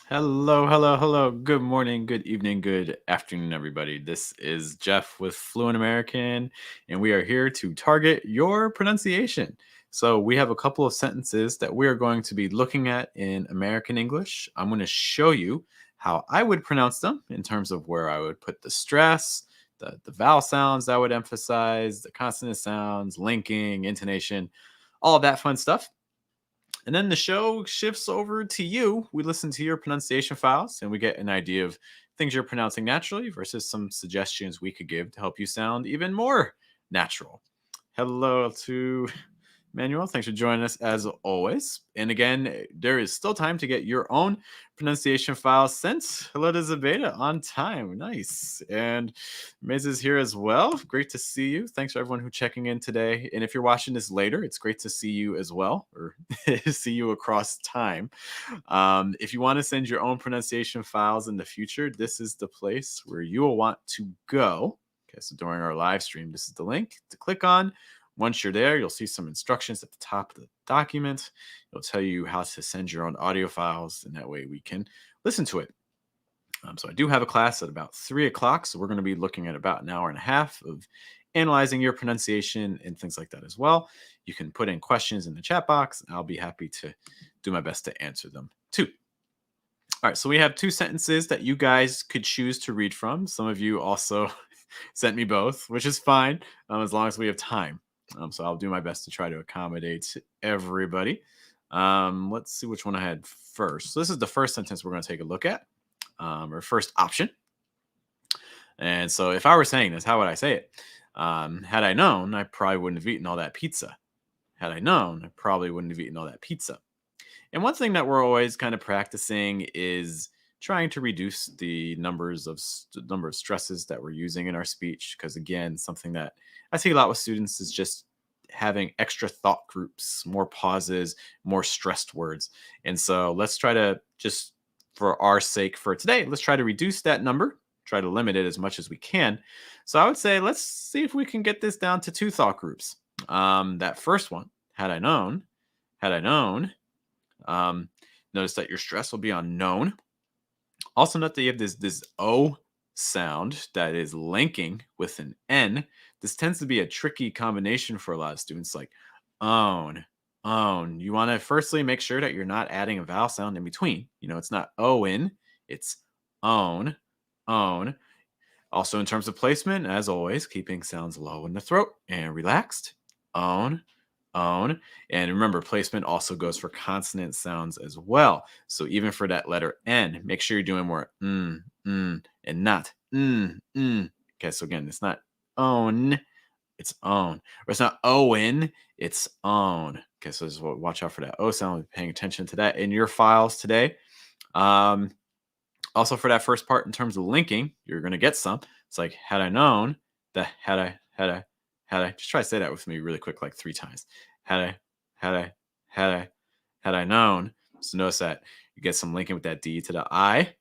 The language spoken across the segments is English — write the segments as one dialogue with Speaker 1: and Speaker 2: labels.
Speaker 1: Hello, hello, hello. Good morning, good evening, good afternoon, everybody. This is Jeff with Fluent American, and we are here to target your pronunciation. So, we have a couple of sentences that we are going to be looking at in American English. I'm going to show you how I would pronounce them in terms of where I would put the stress, the vowel sounds I would emphasize, the consonant sounds, linking, intonation, all of that fun stuff. And then the show shifts over to you. We listen to your pronunciation files and we get an idea of things you're pronouncing naturally versus some suggestions we could give to help you sound even more natural. Hello to Manuel, thanks for joining us as always. And again, there is still time to get your own pronunciation file sent. Hello to Zabeta on time. Nice. And Miz is here as well. Great to see you. Thanks for everyone who's checking in today. And if you're watching this later, it's great to see you as well, or see you across time. If you want to send your own pronunciation files in the future, this is the place where you will want to go. Okay, so during our live stream, this is the link to click on. Once you're there, you'll see some instructions at the top of the document. It'll tell you how to send your own audio files, and that way we can listen to it. So I do have a class at about 3 o'clock, so we're going to be looking at about an hour and a half of analyzing your pronunciation and things like that as well. You can put in questions in the chat box, and I'll be happy to do my best to answer them too. All right, so we have two sentences that you guys could choose to read from. Some of you also sent me both, which is fine as long as we have time. So I'll do my best to try to accommodate everybody. Let's see which one I had first. So this is the first sentence we're going to take a look at, or first option. And so if I were saying this, how would I say it? Had I known, I probably wouldn't have eaten all that pizza. Had I known, I probably wouldn't have eaten all that pizza. And one thing that we're always kind of practicing is trying to reduce the number of stresses that we're using in our speech. Because again, something that I see a lot with students is just having extra thought groups, more pauses, more stressed words. And so let's try to just, for our sake for today, let's try to reduce that number, try to limit it as much as we can. So I would say, let's see if we can get this down to two thought groups. That first one, had I known, had I known, notice that your stress will be on known. Also note that you have this O sound that is linking with an N. This tends to be a tricky combination for a lot of students, like own, own. You want to firstly make sure that you're not adding a vowel sound in between. It's not Owen, it's own, own. Also, in terms of placement, as always, keeping sounds low in the throat and relaxed. Own, own. And remember, placement also goes for consonant sounds as well. So even for that letter N, make sure you're doing more and not Okay, so again, it's not own, it's own. Or it's not Owen, it's own. Okay, so just watch out for that O sound, paying attention to that in your files today. Also, for that first part, in terms of linking, you're going to get some. It's like, had I known that, had I, just try to say that with me really quick, like 3 times. Had I, had I, had I, had I known. So notice that you get some linking with that D to the I.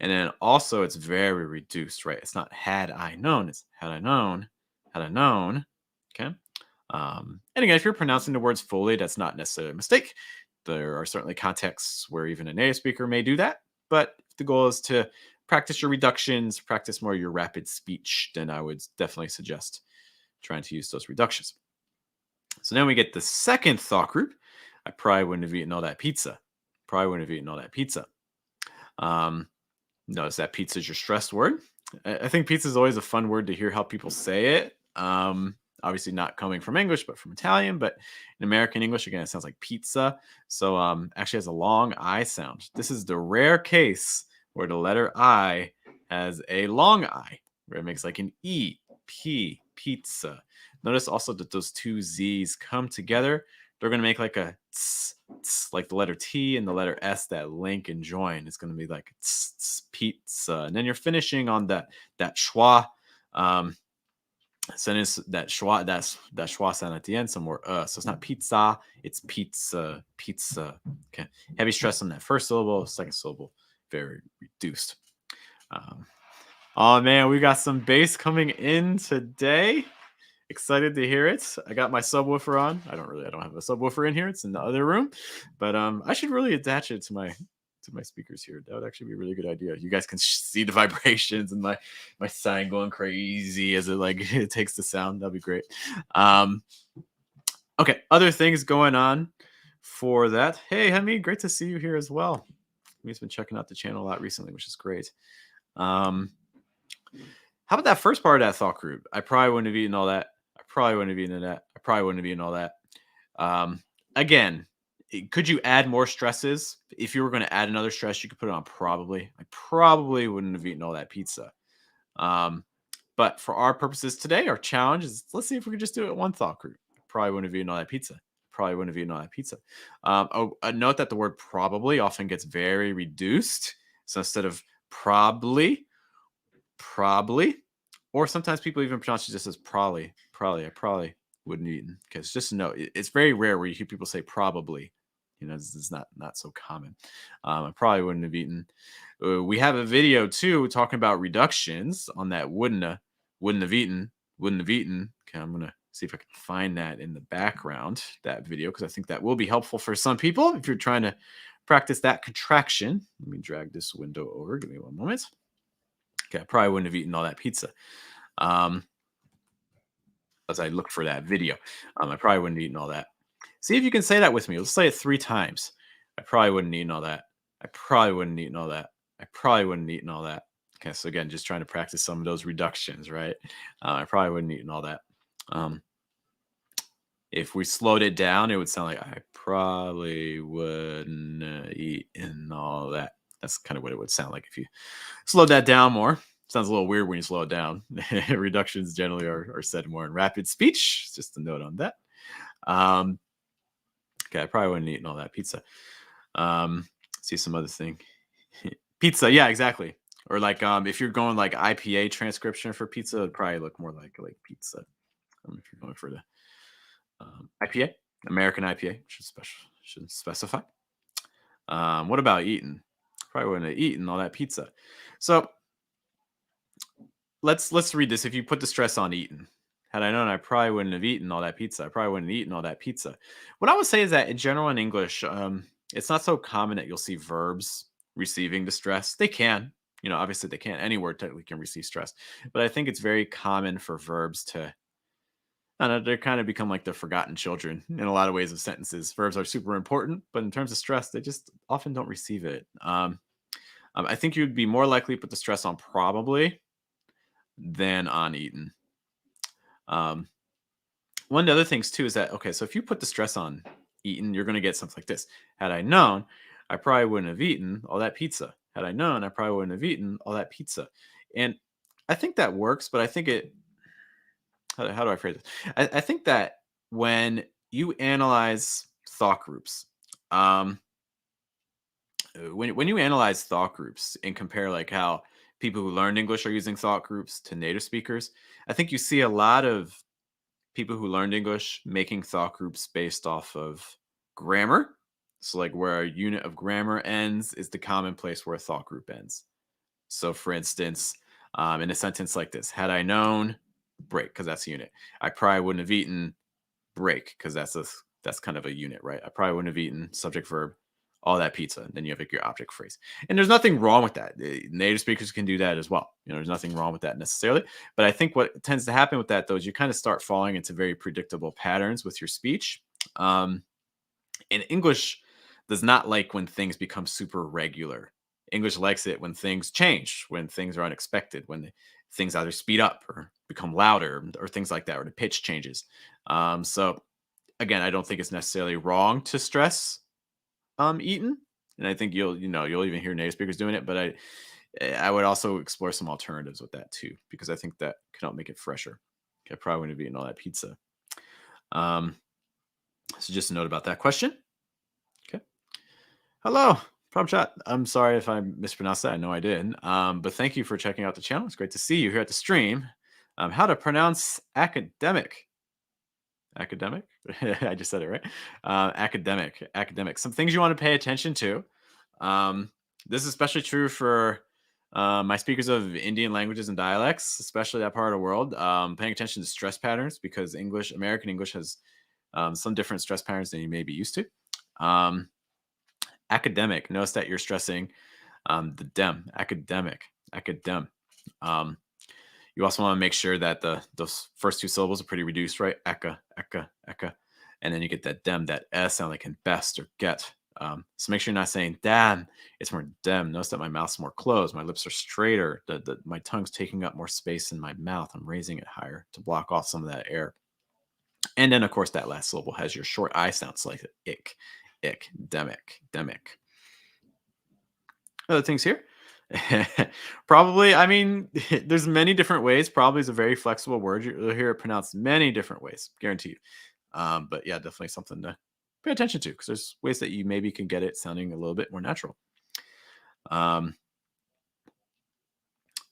Speaker 1: And then also it's very reduced, right? It's not had I known, it's had I known, had I known. Okay. And again, if you're pronouncing the words fully, that's not necessarily a mistake. There are certainly contexts where even a native speaker may do that. But if the goal is to practice your reductions, practice more your rapid speech, then I would definitely suggest trying to use those reductions. So then we get the second thought group. I probably wouldn't have eaten all that pizza. Probably wouldn't have eaten all that pizza. Notice that pizza is your stressed word. I think pizza is always a fun word to hear how people say it. Obviously not coming from English, but from Italian. But in American English, again, it sounds like pizza. So actually has a long I sound. This is the rare case where the letter I has a long I, where it makes like an E, P, pizza. Notice also that those two Z's come together. They're going to make like a tss, tss, like the letter T and the letter S that link and join. It's going to be like tss, tss, pizza. And then you're finishing on that schwa sentence, that schwa sound at the end, some more so it's not pizza, it's pizza, pizza. Okay, heavy stress on that first syllable, second syllable very reduced. Oh man, we got some bass coming in today. Excited to hear it. I got my subwoofer on. I don't have a subwoofer in here. It's in the other room, but I should really attach it to to my speakers here. That would actually be a really good idea. You guys can see the vibrations and my sign going crazy as it like it takes the sound. That'd be great. Um, okay, other things going on for that. Hey, Hemi, great to see you here as well. He's been checking out the channel a lot recently, which is great. How about that first part of that thought group? I probably wouldn't have eaten all that. I probably wouldn't have eaten that. I probably wouldn't have eaten all that. Again, could you add more stresses? If you were going to add another stress, you could put it on probably. I probably wouldn't have eaten all that pizza. But for our purposes today, our challenge is let's see if we could just do it one thought group. Probably wouldn't have eaten all that pizza. Probably wouldn't have eaten all that pizza. Note that the word probably often gets very reduced. So instead of probably, or sometimes people even pronounce it just as probably. I probably wouldn't have eaten. Because just to know, it's very rare where you hear people say probably. You know, this is not so common. I probably wouldn't have eaten. We have a video too talking about reductions on that wouldn't have eaten. Okay, I'm gonna see if I can find that in the background, that video, because I think that will be helpful for some people if you're trying to practice that contraction. Let me drag this window over. Give me one moment. Okay, I probably wouldn't have eaten all that pizza. As I look for that video, I probably wouldn't have eaten all that. See if you can say that with me. Let's say it 3 times. I probably wouldn't have eaten all that. I probably wouldn't have eaten all that. I probably wouldn't have eaten all that. Okay, so again, just trying to practice some of those reductions, right? I probably wouldn't have eaten all that. If we slowed it down, it would sound like I probably wouldn't have eaten all that. That's kind of what it would sound like if you slowed that down more. Sounds a little weird when you slow it down. Reductions generally are said more in rapid speech. Just a note on that. Okay, I probably wouldn't have eaten all that pizza. See some other thing. Pizza, yeah, exactly. Or like if you're going like IPA transcription for pizza, it'd probably look more like pizza. If you're going for the IPA, American IPA, should specify. What about eating? Probably wouldn't have eaten all that pizza. So let's read this. If you put the stress on eating, had I known, I probably wouldn't have eaten all that pizza. I probably wouldn't have eaten all that pizza. What I would say is that in general in English, it's not so common that you'll see verbs receiving the stress. They can, obviously they can. Any word technically can receive stress, but I think it's very common for verbs to, I don't know, they kind of become like the forgotten children in a lot of ways of sentences. Verbs are super important, but in terms of stress, they just often don't receive it. I think you'd be more likely to put the stress on probably than on eaten. One of the other things too is that, okay, so if you put the stress on eaten, you're going to get something like this. Had I known, I probably wouldn't have eaten all that pizza. Had I known, I probably wouldn't have eaten all that pizza. And I think that works, but I think how do I phrase it? I think that when you analyze thought groups, when you analyze thought groups and compare like how people who learned English are using thought groups to native speakers, I think you see a lot of people who learned English making thought groups based off of grammar. So like where a unit of grammar ends is the common place where a thought group ends. So for instance, in a sentence like this, had I known, break, because that's a unit. I probably wouldn't have eaten, break, because that's kind of a unit, right? I probably wouldn't have eaten, subject verb, all that pizza. And then you have like your object phrase. And there's nothing wrong with that. Native speakers can do that as well. There's nothing wrong with that necessarily. But I think what tends to happen with that, though, is you kind of start falling into very predictable patterns with your speech. And English does not like when things become super regular. English likes it when things change, when things are unexpected, when things either speed up or become louder or things like that, or the pitch changes. So again, I don't think it's necessarily wrong to stress eaten, and I think you'll even hear native speakers doing it. But I would also explore some alternatives with that too, because I think that can help make it fresher. I probably wouldn't have eaten all that pizza. So just a note about that question. Okay. Hello, Prop Chat. I'm sorry if I mispronounced that. I know I did. But thank you for checking out the channel. It's great to see you here at the stream. How to pronounce academic. Academic? I just said it right. Academic. Some things you want to pay attention to. This is especially true for my speakers of Indian languages and dialects, especially that part of the world. Paying attention to stress patterns, because American English has some different stress patterns than you may be used to. Academic. Notice that you're stressing the dem. Academic. Academ. Um, you also want to make sure that those first two syllables are pretty reduced, right? Eka, eka, eka. And then you get that dem, that S sound like in best or get. So make sure you're not saying damn. It's more dem. Notice that my mouth's more closed. My lips are straighter. My tongue's taking up more space in my mouth. I'm raising it higher to block off some of that air. And then, of course, that last syllable has your short I sounds like ick, ick, demic, demic. Other things here. Probably, I mean, there's many different ways. Probably is a very flexible word. You'll hear it pronounced many different ways, guaranteed. But yeah, definitely something to pay attention to because there's ways that you maybe can get it sounding a little bit more natural. Um,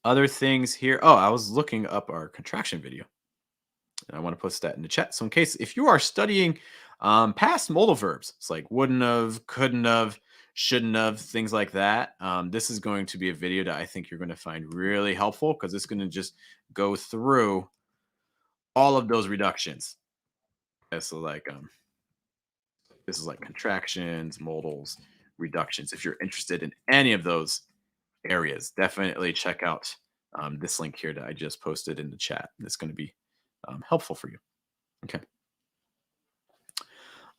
Speaker 1: Other things here. Oh, I was looking up our contraction video. And I want to post that in the chat. So in case if you are studying past modal verbs, it's like wouldn't have, couldn't have, shouldn't have, things like that. This is going to be a video that I think you're going to find really helpful because it's going to just go through all of those reductions. Okay, so like this is like contractions, modals, reductions. If you're interested in any of those areas, definitely check out this link here that I just posted in the chat. It's going to be helpful for you. Okay.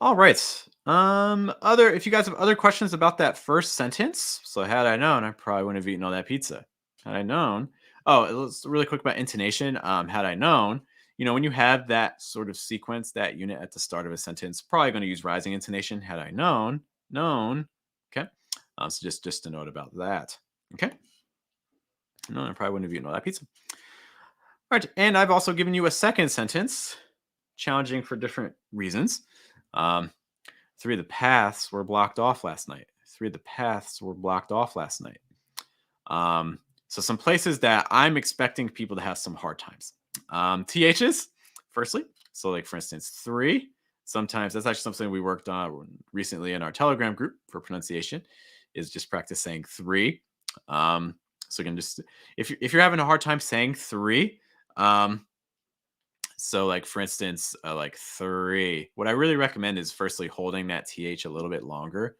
Speaker 1: All right. Other if you guys have other questions about that first sentence. So had I known, I probably wouldn't have eaten all that pizza. Had I known. Oh, let's really quick about intonation. Had I known, when you have that sort of sequence, that unit at the start of a sentence, probably going to use rising intonation. Had I known. Okay. So just a note about that. Okay. No, I probably wouldn't have eaten all that pizza. All right, and I've also given you a second sentence, challenging for different reasons. Three of the paths were blocked off last night. Three of the paths were blocked off last night. So some places that I'm expecting people to have some hard times. THs, firstly. So like for instance, three. Sometimes that's actually something we worked on recently in our Telegram group for pronunciation, is just practice saying three. So again, just if you're having a hard time saying three, so like for instance, like three, what I really recommend is firstly holding that th a little bit longer,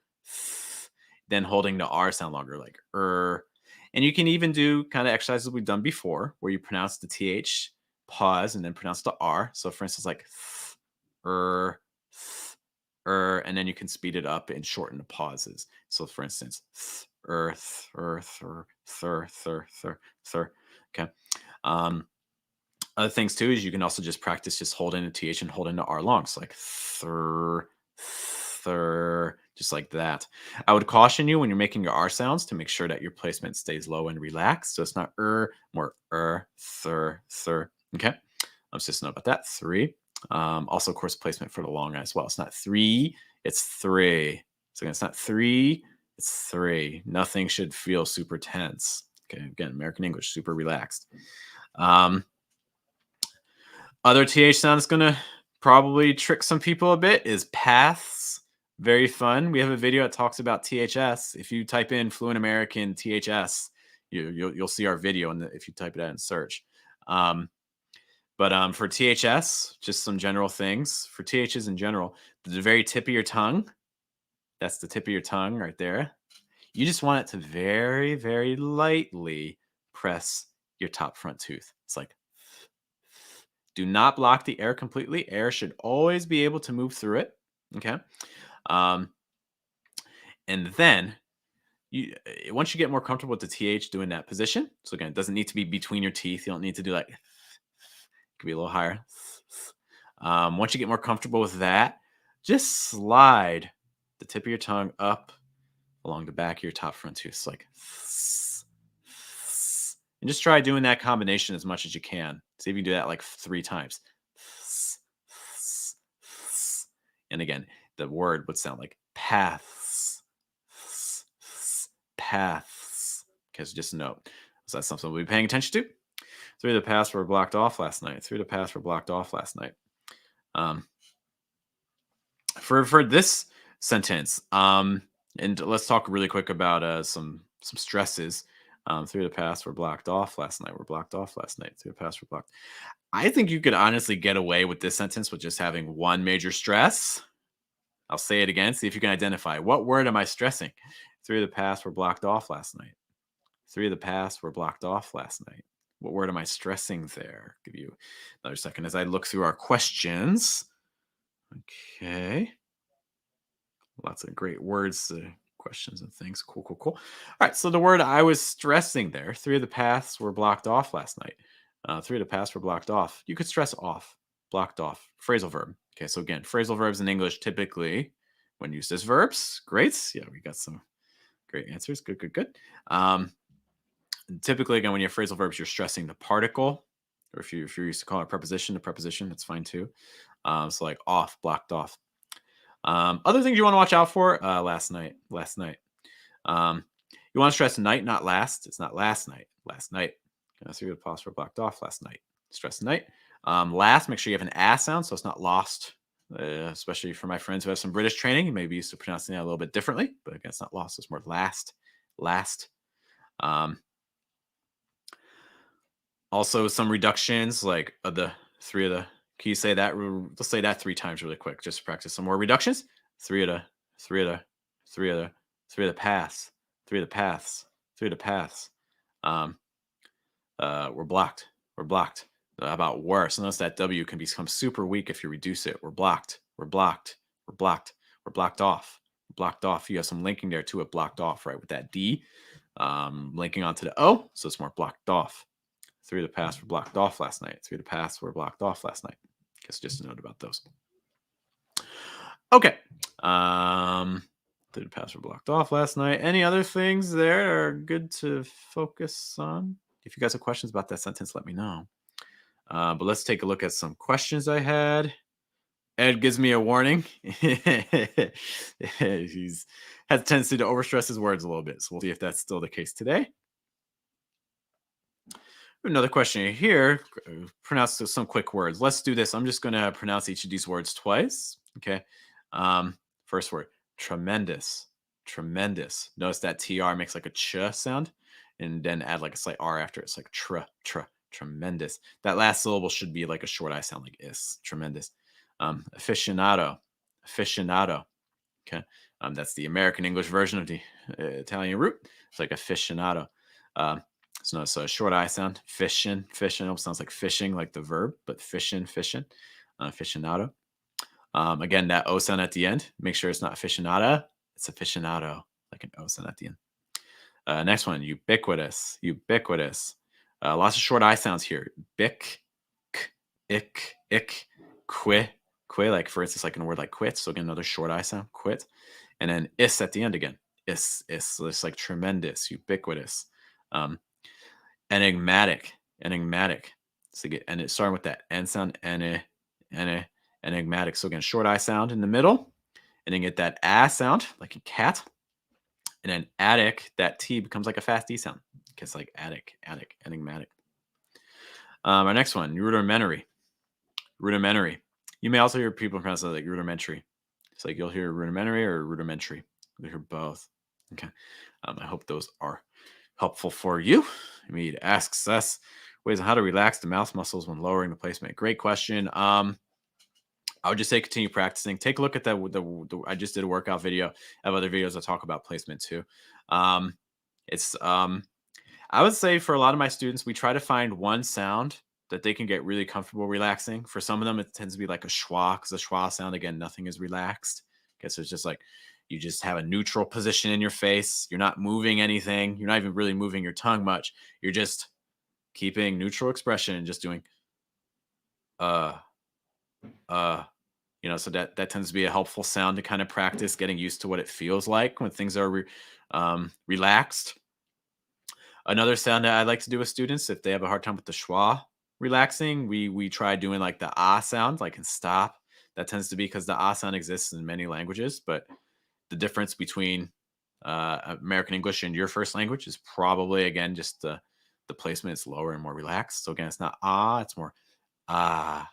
Speaker 1: then holding the r sound longer, like and you can even do kind of exercises we've done before where you pronounce the th, pause, and then pronounce the r. So for instance, like and then you can speed it up and shorten the pauses. So for instance, earth, earth, thir. Okay. Other things too is you can also just practice just holding the th and holding the r long. So like thir, just like that. I would caution you when you're making your r sounds to make sure that your placement stays low and relaxed. So it's not more thir. Okay. Let's just know about that. Three. Also, of course, placement for the long as well. It's not three, it's three. So again, it's not three, it's three. Nothing should feel super tense. Okay, again, American English, super relaxed. Other th sound is gonna probably trick some people a bit is paths. Very fun. We have a video that talks about THS. If you type in Fluent American THS, you'll see our video, and if you type it out in search. But for THS, just some general things. For THs in general, the very tip of your tongue, that's the tip of your tongue right there. You just want it to very, very lightly press your top front tooth. It's like, do not block the air completely. Air should always be able to move through it. Okay. And then once you get more comfortable with the TH doing that position, so again, it doesn't need to be between your teeth. You don't need to do like, it could be a little higher. Once you get more comfortable with that, just slide the tip of your tongue up along the back of your top front tooth. It's like, and just try doing that combination as much as you can. See if you can do that like 3 times. And again, the word would sound like paths. Paths. Okay, so just a note. So that's something we'll be paying attention to. 3 of the paths were blocked off last night. 3 of the paths were blocked off last night. For this sentence, and let's talk really quick about some stresses. 3 of the paths were blocked off last night. 3 of the paths were blocked. I think you could honestly get away with this sentence with just having one major stress. I'll say it again. See if you can identify. What word am I stressing? 3 of the past were blocked off last night. 3 of the past were blocked off last night. What word am I stressing there? Give you another second as I look through our questions. Okay. Lots of great words, questions, and things. Cool, cool, cool. All right. So the word I was stressing there, 3 of the paths were blocked off last night. 3 of the paths were blocked off. You could stress off, blocked off, phrasal verb. Okay. So again, phrasal verbs in English typically, when used as verbs, great. Yeah, we got some great answers. Good, good, good. Typically, again, when you have phrasal verbs, you're stressing the particle, or if you're used to call it a preposition, that's fine too. So like off, blocked off. Other things you want to watch out for last night. You want to stress night, not last. It's not last night. Last night. So you're pause for blocked off last night. Stress night. Last, make sure you have an ass sound, so it's not lost. Especially for my friends who have some British training, you may be used to pronouncing that a little bit differently, but again, it's not lost. It's more last. Last. Also, some reductions like the 3 of the. Can you say that? Let's say that 3 times really quick, just to practice some more reductions. 3 of the, 3 of the, 3 of the, 3 of the paths, 3 of the paths, 3 of the paths. We're blocked. We're blocked. How about worse? Notice that W can become super weak if you reduce it. We're blocked. We're blocked. We're blocked. We're blocked off. Blocked off. You have some linking there to it. Blocked off, right? With that D, linking onto the O, so it's more blocked off. 3 of the paths were blocked off last night. 3 of the paths were blocked off last night. Guess just a note about those. Okay. 3 of the paths were blocked off last night. Any other things there are good to focus on? If you guys have questions about that sentence, let me know. But let's take a look at some questions I had. Ed gives me a warning. He's has a tendency to overstress his words a little bit. So we'll see if that's still the case today. Another question here. Pronounce some quick words. Let's do this. I'm just going to pronounce each of these words twice. Okay. First word, tremendous. Tremendous. Notice that TR makes like a ch sound, and then add like a slight R after it. It's like tremendous. That last syllable should be like a short I sound, like is. Tremendous. Aficionado. Aficionado. Okay. That's the American English version of the Italian root. It's like aficionado. So it's a short I sound. Fishing. Almost sounds like fishing, like the verb, but fishing. Aficionado. Again, that O sound at the end. Make sure it's not aficionada. It's aficionado, like an O sound at the end. Next one, ubiquitous. Lots of short I sounds here. Bic, k, ik, qui, like for instance, like in a word like quit. So again, another short I sound, quit. And then is at the end again. Is. So it's like tremendous, ubiquitous. Enigmatic. So and it's starting with that N sound, enigmatic. So again, short I sound in the middle, and then get that A sound, like a cat. And then attic, that T becomes like a fast D sound. It's like attic, enigmatic. Our next one, rudimentary. You may also hear people pronounce it like rudimentary. It's like you'll hear rudimentary or rudimentary. You'll hear both. Okay. I hope those are helpful for you. Mead asks us ways on how to relax the mouth muscles when lowering the placement. Great question. I would just say continue practicing. Take a look at that. I just did a workout video. I have other videos that talk about placement too. I would say for a lot of my students, we try to find one sound that they can get really comfortable relaxing. For some of them, it tends to be like a schwa, because the schwa sound, again, nothing is relaxed. Okay, so it's just like you just have a neutral position in your face. You're not moving anything. You're not even really moving your tongue much. You're just keeping neutral expression and just doing so that tends to be a helpful sound to kind of practice getting used to what it feels like when things are relaxed. Another sound that I like to do with students, if they have a hard time with the schwa relaxing, we try doing like the ah sound, like in stop. That tends to be because the ah sound exists in many languages, but the difference between American English and your first language is probably, again, just the placement is lower and more relaxed. So again, it's not ah, it's more ah.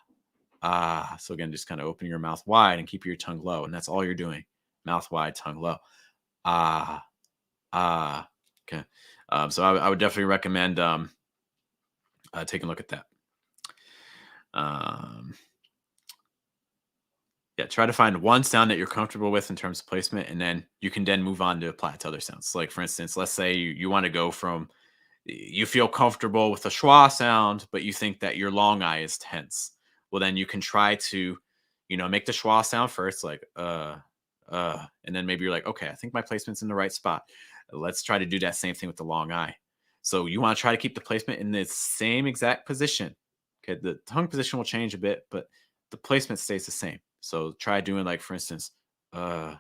Speaker 1: So again, just kind of open your mouth wide and keep your tongue low. And that's all you're doing. Mouth wide, tongue low. Okay. So I would definitely recommend taking a look at that. Yeah, try to find one sound that you're comfortable with in terms of placement, and then you can then move on to apply it to other sounds. Like for instance, let's say you want to go from you feel comfortable with the schwa sound, but you think that your long I is tense. Well, then you can try to, make the schwa sound first, like and then maybe you're like, okay, I think my placement's in the right spot. Let's try to do that same thing with the long I. So you want to try to keep the placement in the same exact position. Okay, the tongue position will change a bit, but the placement stays the same. So try doing like, for instance, uh,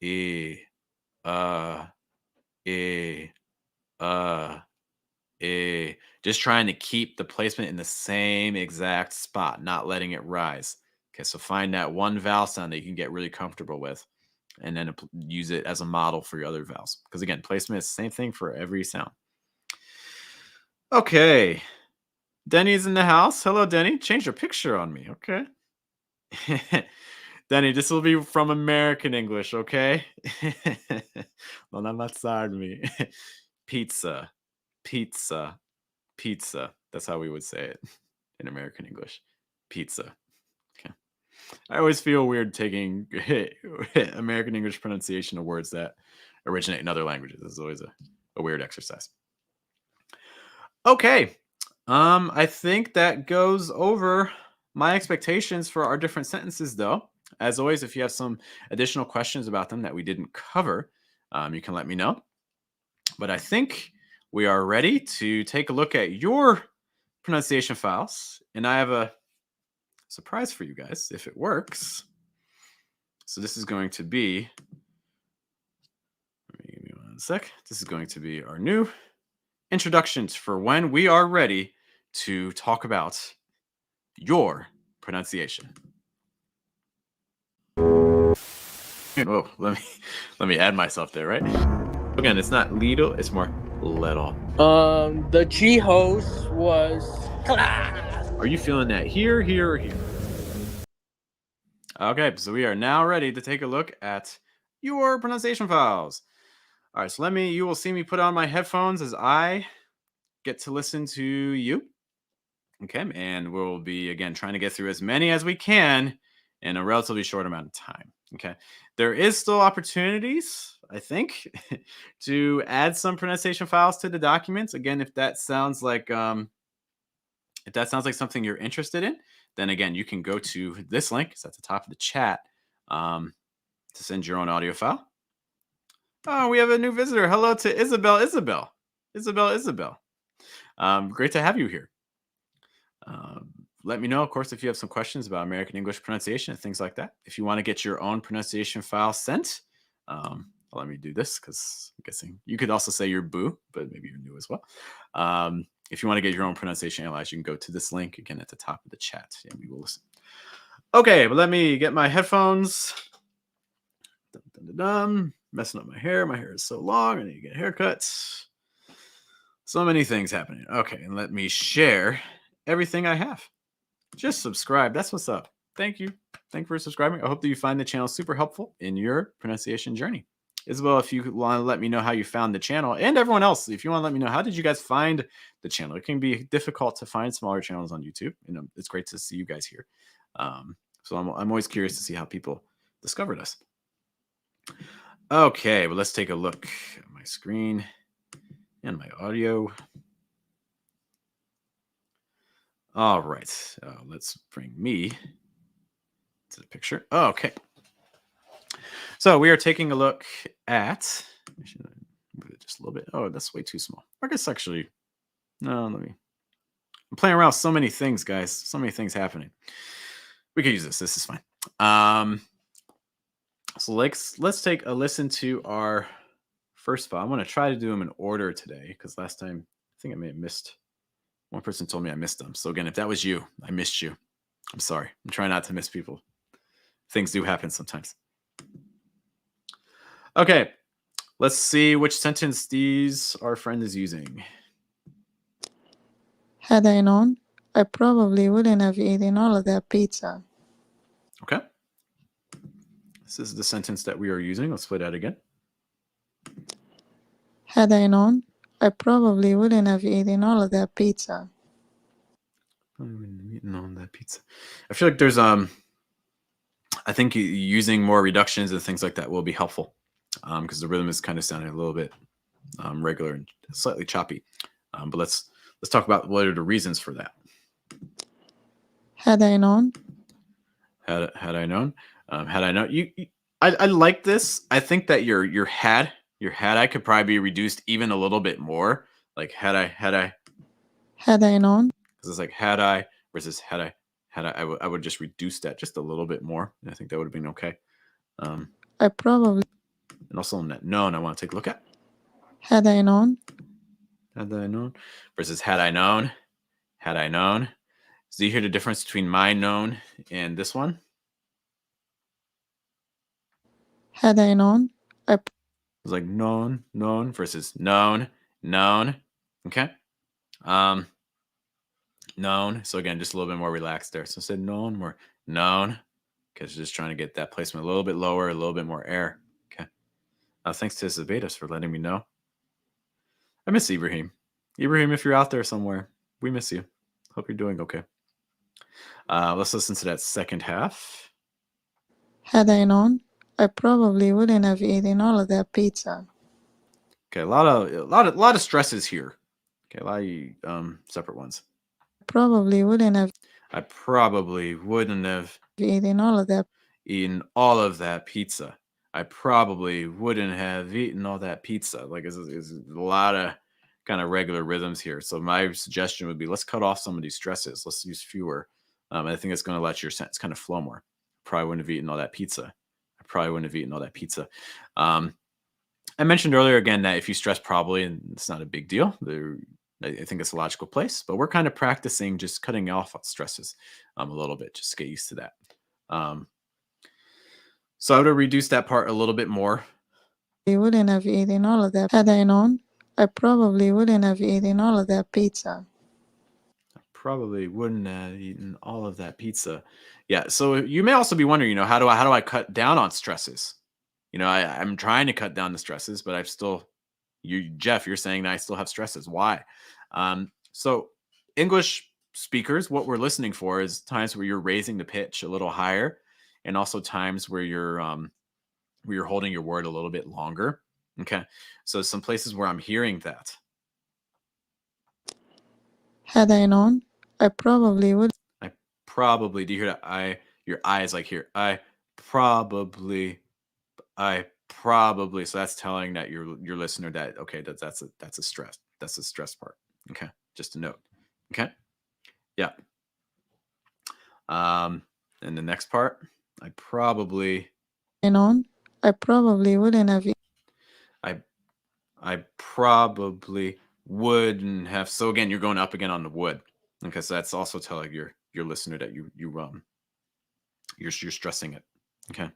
Speaker 1: e, uh, e, uh, just trying to keep the placement in the same exact spot, not letting it rise. Okay, so find that one vowel sound that you can get really comfortable with, and then use it as a model for your other vowels. Because again, placement is the same thing for every sound. Okay, Denny's in the house. Hello, Denny. Change your picture on me. Okay. Denny, this will be from American English, okay? Non ammazzarmi me. Pizza, pizza, pizza. That's how we would say it in American English. Pizza. Okay. I always feel weird taking American English pronunciation of words that originate in other languages. This is always a weird exercise. Okay. I think that goes over my expectations for our different sentences, though. As always, if you have some additional questions about them that we didn't cover, you can let me know. But I think we are ready to take a look at your pronunciation files. And I have a surprise for you guys if it works. So this is going to be, give me 1 sec. This is going to be our new introductions for when we are ready to talk about your pronunciation. Oh, let me add myself there, right? Again, it's not little, it's more little.
Speaker 2: The G host was class.
Speaker 1: Are you feeling that here, here, or here? Okay, so we are now ready to take a look at your pronunciation files. All right, so you will see me put on my headphones as I get to listen to you. Okay, and we'll be, again, trying to get through as many as we can in a relatively short amount of time. Okay, there is still opportunities, I think, to add some pronunciation files to the documents. Again, if that sounds like something you're interested in, then again, you can go to this link. It's at the top of the chat to send your own audio file. Oh, we have a new visitor. Hello to Isabel. Great to have you here. Let me know, of course, if you have some questions about American English pronunciation and things like that. If you want to get your own pronunciation file sent, let me do this because I'm guessing you could also say you're boo, but maybe you're new as well. If you want to get your own pronunciation analyzed, you can go to this link again at the top of the chat, and we will listen. Okay, but let me get my headphones. Dun, dun, dun, dun. Messing up my hair. My hair is so long. I need to get a haircut. So many things happening. Okay, and let me share everything I have. Just subscribe. That's what's up. Thank you. Thank you for subscribing. I hope that you find the channel super helpful in your pronunciation journey. Isabel, if you want to let me know how you found the channel, and everyone else, if you want to let me know, how did you guys find the channel? It can be difficult to find smaller channels on YouTube. It's great to see you guys here. So I'm always curious to see how people discovered us. Okay, well, let's take a look at my screen and my audio. All right, let's bring me to the picture. Okay. So we are taking a look at, move it just a little bit. Oh, that's way too small. I guess actually, no, I'm playing around with so many things, guys. So many things happening. We could use this. This is fine. So let's take a listen to our first file. I'm going to try to do them in order today because last time I think I may have missed. One person told me I missed them. So again, if that was you, I missed you. I'm sorry. I'm trying not to miss people. Things do happen sometimes. Okay, let's see which sentence our friend is using.
Speaker 3: Had I known, I probably wouldn't have eaten all of that pizza.
Speaker 1: Okay. This is the sentence that we are using. Let's play that again.
Speaker 3: Had I known, I probably wouldn't have eaten all of that pizza.
Speaker 1: I wouldn't have eaten all that pizza. I feel like there's I think using more reductions and things like that will be helpful because the rhythm is kind of sounding a little bit regular and slightly choppy. But let's talk about what are the reasons for that.
Speaker 3: Had I known,
Speaker 1: Had I known, had I known, I like this. I think that your had I could probably be reduced even a little bit more. Like had I,
Speaker 3: had I known,
Speaker 1: because it's like had I versus had I, I would just reduce that just a little bit more. And I think that would have been okay.
Speaker 3: I probably,
Speaker 1: And also on that known, I want to take a look at.
Speaker 3: had I known,
Speaker 1: Had I known versus had I known, had I known. So you hear the difference between my known and this one?
Speaker 3: had I known, I
Speaker 1: It's like known versus known. Okay. Known. So again, just a little bit more relaxed there. So instead known, more known, because just trying to get that placement a little bit lower, a little bit more air. Okay. Thanks to Zavedas for letting me know. I miss Ibrahim. Ibrahim, if you're out there somewhere, we miss you. Hope you're doing okay. Let's listen to that second half.
Speaker 3: had I known, I probably wouldn't have eaten all of that pizza.
Speaker 1: Okay, a lot of stresses here. Okay, a lot of separate ones.
Speaker 3: Probably wouldn't have
Speaker 1: I probably wouldn't have
Speaker 3: eaten all of that.
Speaker 1: eaten all of that pizza. I probably wouldn't have eaten all that pizza. Like it's a lot of kind of regular rhythms here. So my suggestion would be let's cut off some of these stresses. Let's use fewer. I think it's going to let your sentence kind of flow more. Probably wouldn't have eaten all that pizza. I probably wouldn't have eaten all that pizza. I mentioned earlier again that if you stress probably, and it's not a big deal. I think it's a logical place, but we're kind of practicing just cutting off stresses a little bit, just to get used to that. So I would have reduced that part a little bit more.
Speaker 3: I wouldn't have eaten all of that. Had I known, I probably wouldn't have eaten all of that pizza.
Speaker 1: I probably wouldn't have eaten all of that pizza. Yeah. So you may also be wondering, how do I cut down on stresses? I'm trying to cut down the stresses, but I've still, Jeff, you're saying that I still have stresses. Why? So English speakers, what we're listening for is times where you're raising the pitch a little higher, and also times where you're holding your word a little bit longer. Okay. So some places where I'm hearing that.
Speaker 3: Had I known, I probably would.
Speaker 1: I probably, do you hear that? Your I is like here. I probably. So that's telling that your listener that, okay, that's a stress. That's a stress part. Okay. Just a note. Okay. Yeah. And the next part, I probably
Speaker 3: wouldn't have.
Speaker 1: I probably wouldn't have. So again, you're going up again on the would. Okay. So that's also telling your listener that you're stressing it. Okay.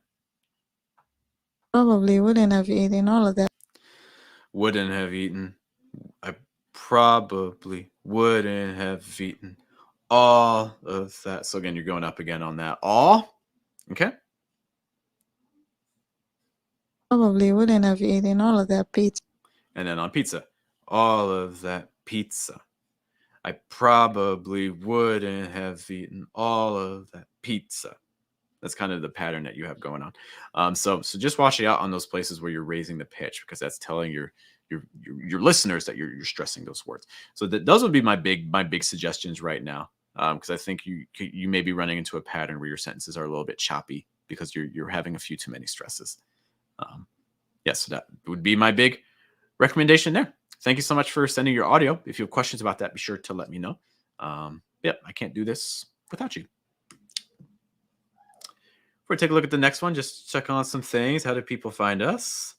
Speaker 3: Probably wouldn't have eaten all of that.
Speaker 1: Wouldn't have eaten. I probably wouldn't have eaten all of that. So again, you're going up again on that all. Okay.
Speaker 3: Probably wouldn't have eaten all of that pizza.
Speaker 1: And then on pizza, all of that pizza. I probably wouldn't have eaten all of that pizza. That's kind of the pattern that you have going on. So just watch it out on those places where you're raising the pitch, because that's telling your listeners that you're stressing those words. So those would be my big suggestions right now, because I think you may be running into a pattern where your sentences are a little bit choppy because you're having a few too many stresses. So that would be my big recommendation there. Thank you so much for sending your audio. If you have questions about that, be sure to let me know. I can't do this without you. Before we take a look at the next one, just check on some things. How do people find us?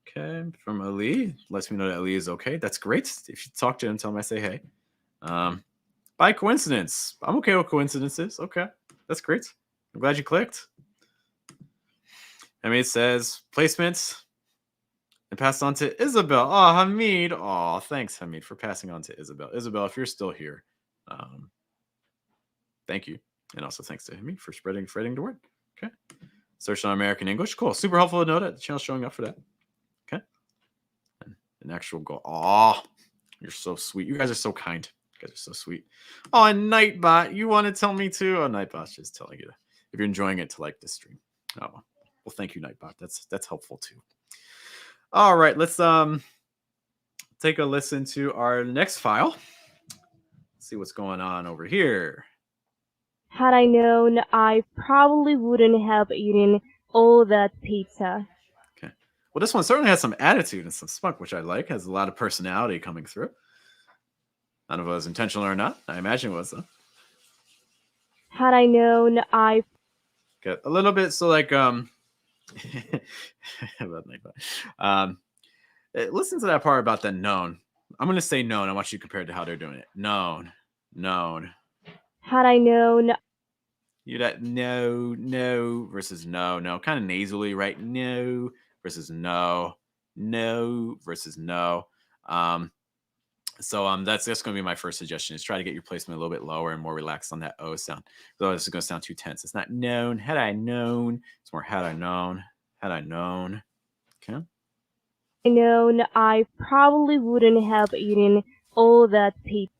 Speaker 1: Okay, from Ali. Lets me know that Ali is okay. That's great. If you talk to him, tell him I say hey. By coincidence. I'm okay with coincidences. Okay, that's great. I'm glad you clicked. I mean, it says placements and passed on to Isabel. Oh, Hamid. Oh, thanks, Hamid, for passing on to Isabel. Isabel, if you're still here, thank you. And also thanks to Hamid for spreading the word. Okay. Search on American English. Cool. Super helpful to know that the channel's showing up for that. Okay. And an actual goal. Oh, you're so sweet. You guys are so kind. You guys are so sweet. Oh, and Nightbot, you want to tell me too? Oh, Nightbot's just telling you if you're enjoying it to like this stream. Oh, well, thank you, Nightbot. That's helpful too. All right, let's take a listen to our next file. See what's going on over here.
Speaker 4: Had I known, I probably wouldn't have eaten all that pizza.
Speaker 1: Okay. Well, this one certainly has some attitude and some spunk, which I like. Has a lot of personality coming through. I don't know if it was intentional or not. I imagine it was, though.
Speaker 4: Had I known, I
Speaker 1: Got a little bit, so like about listen to that part about the known. I'm gonna say known. I want you to compare it to how they're doing it. Known.
Speaker 4: had I known,
Speaker 1: You that no versus no, kind of nasally, right? No versus no versus no. So that's going to be my first suggestion is try to get your placement a little bit lower and more relaxed on that O sound. Otherwise, it's going to sound too tense. It's not known. Had I known. It's more had I known. Had I known. Okay.
Speaker 4: I probably wouldn't have eaten all that pizza.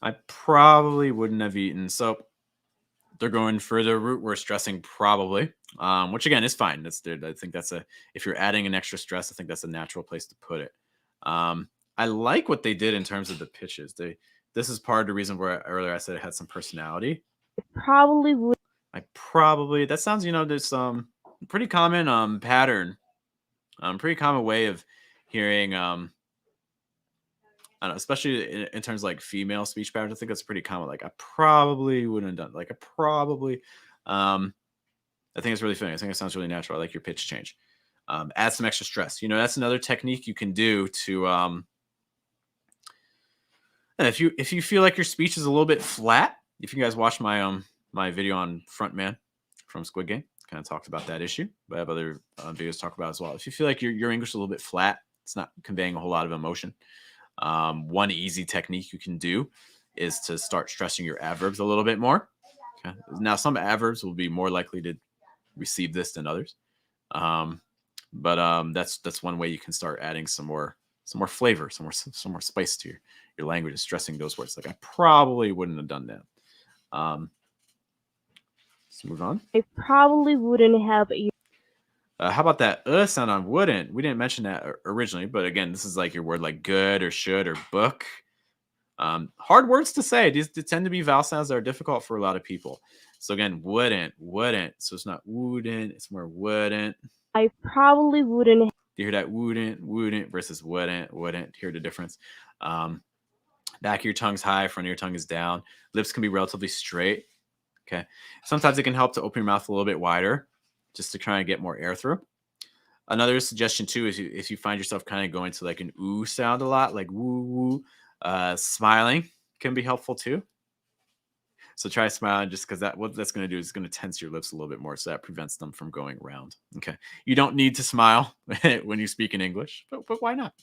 Speaker 1: I probably wouldn't have eaten. So they're going for the root we're stressing probably, which again is fine. I think if you're adding an extra stress, I think that's a natural place to put it. I like what they did in terms of the pitches. This is part of the reason where earlier I said it had some personality.
Speaker 4: Probably would.
Speaker 1: That sounds, there's some pretty common pattern, pretty common way of hearing I don't know, especially in terms of like female speech patterns. I think that's pretty common. Like I probably wouldn't have done like I probably I think it's really funny. I think it sounds really natural. I like your pitch change. Add some extra stress. That's another technique you can do to and if you feel like your speech is a little bit flat, if you guys watch my my video on Frontman from Squid Game, kind of talked about that issue. But I have other videos to talk about as well. If you feel like your English is a little bit flat, it's not conveying a whole lot of emotion. One easy technique you can do is to start stressing your adverbs a little bit more. Okay. Now, some adverbs will be more likely to receive this than others, but that's one way you can start adding some more flavor, some more spice to your language, is stressing those words. Like I probably wouldn't have done that. Let's move on.
Speaker 4: I probably wouldn't have eaten.
Speaker 1: How about that sound on wouldn't? We didn't mention that originally, but again, this is like your word like good or should or book. Hard words to say. These tend to be vowel sounds that are difficult for a lot of people. So again, wouldn't. So it's not wouldn't, it's more wouldn't.
Speaker 4: I probably wouldn't.
Speaker 1: Do you hear that? Wouldn't versus wouldn't. Hear the difference. Back of your tongue's high, front of your tongue is down. Lips can be relatively straight. Okay. Sometimes it can help to open your mouth a little bit wider, just to try and get more air through. Another suggestion too is if you find yourself kind of going to like an ooh sound a lot, like woo woo, smiling can be helpful too. So try smiling, just because what that's going to do is going to tense your lips a little bit more, so that prevents them from going around. Okay, you don't need to smile when you speak in English, but why not?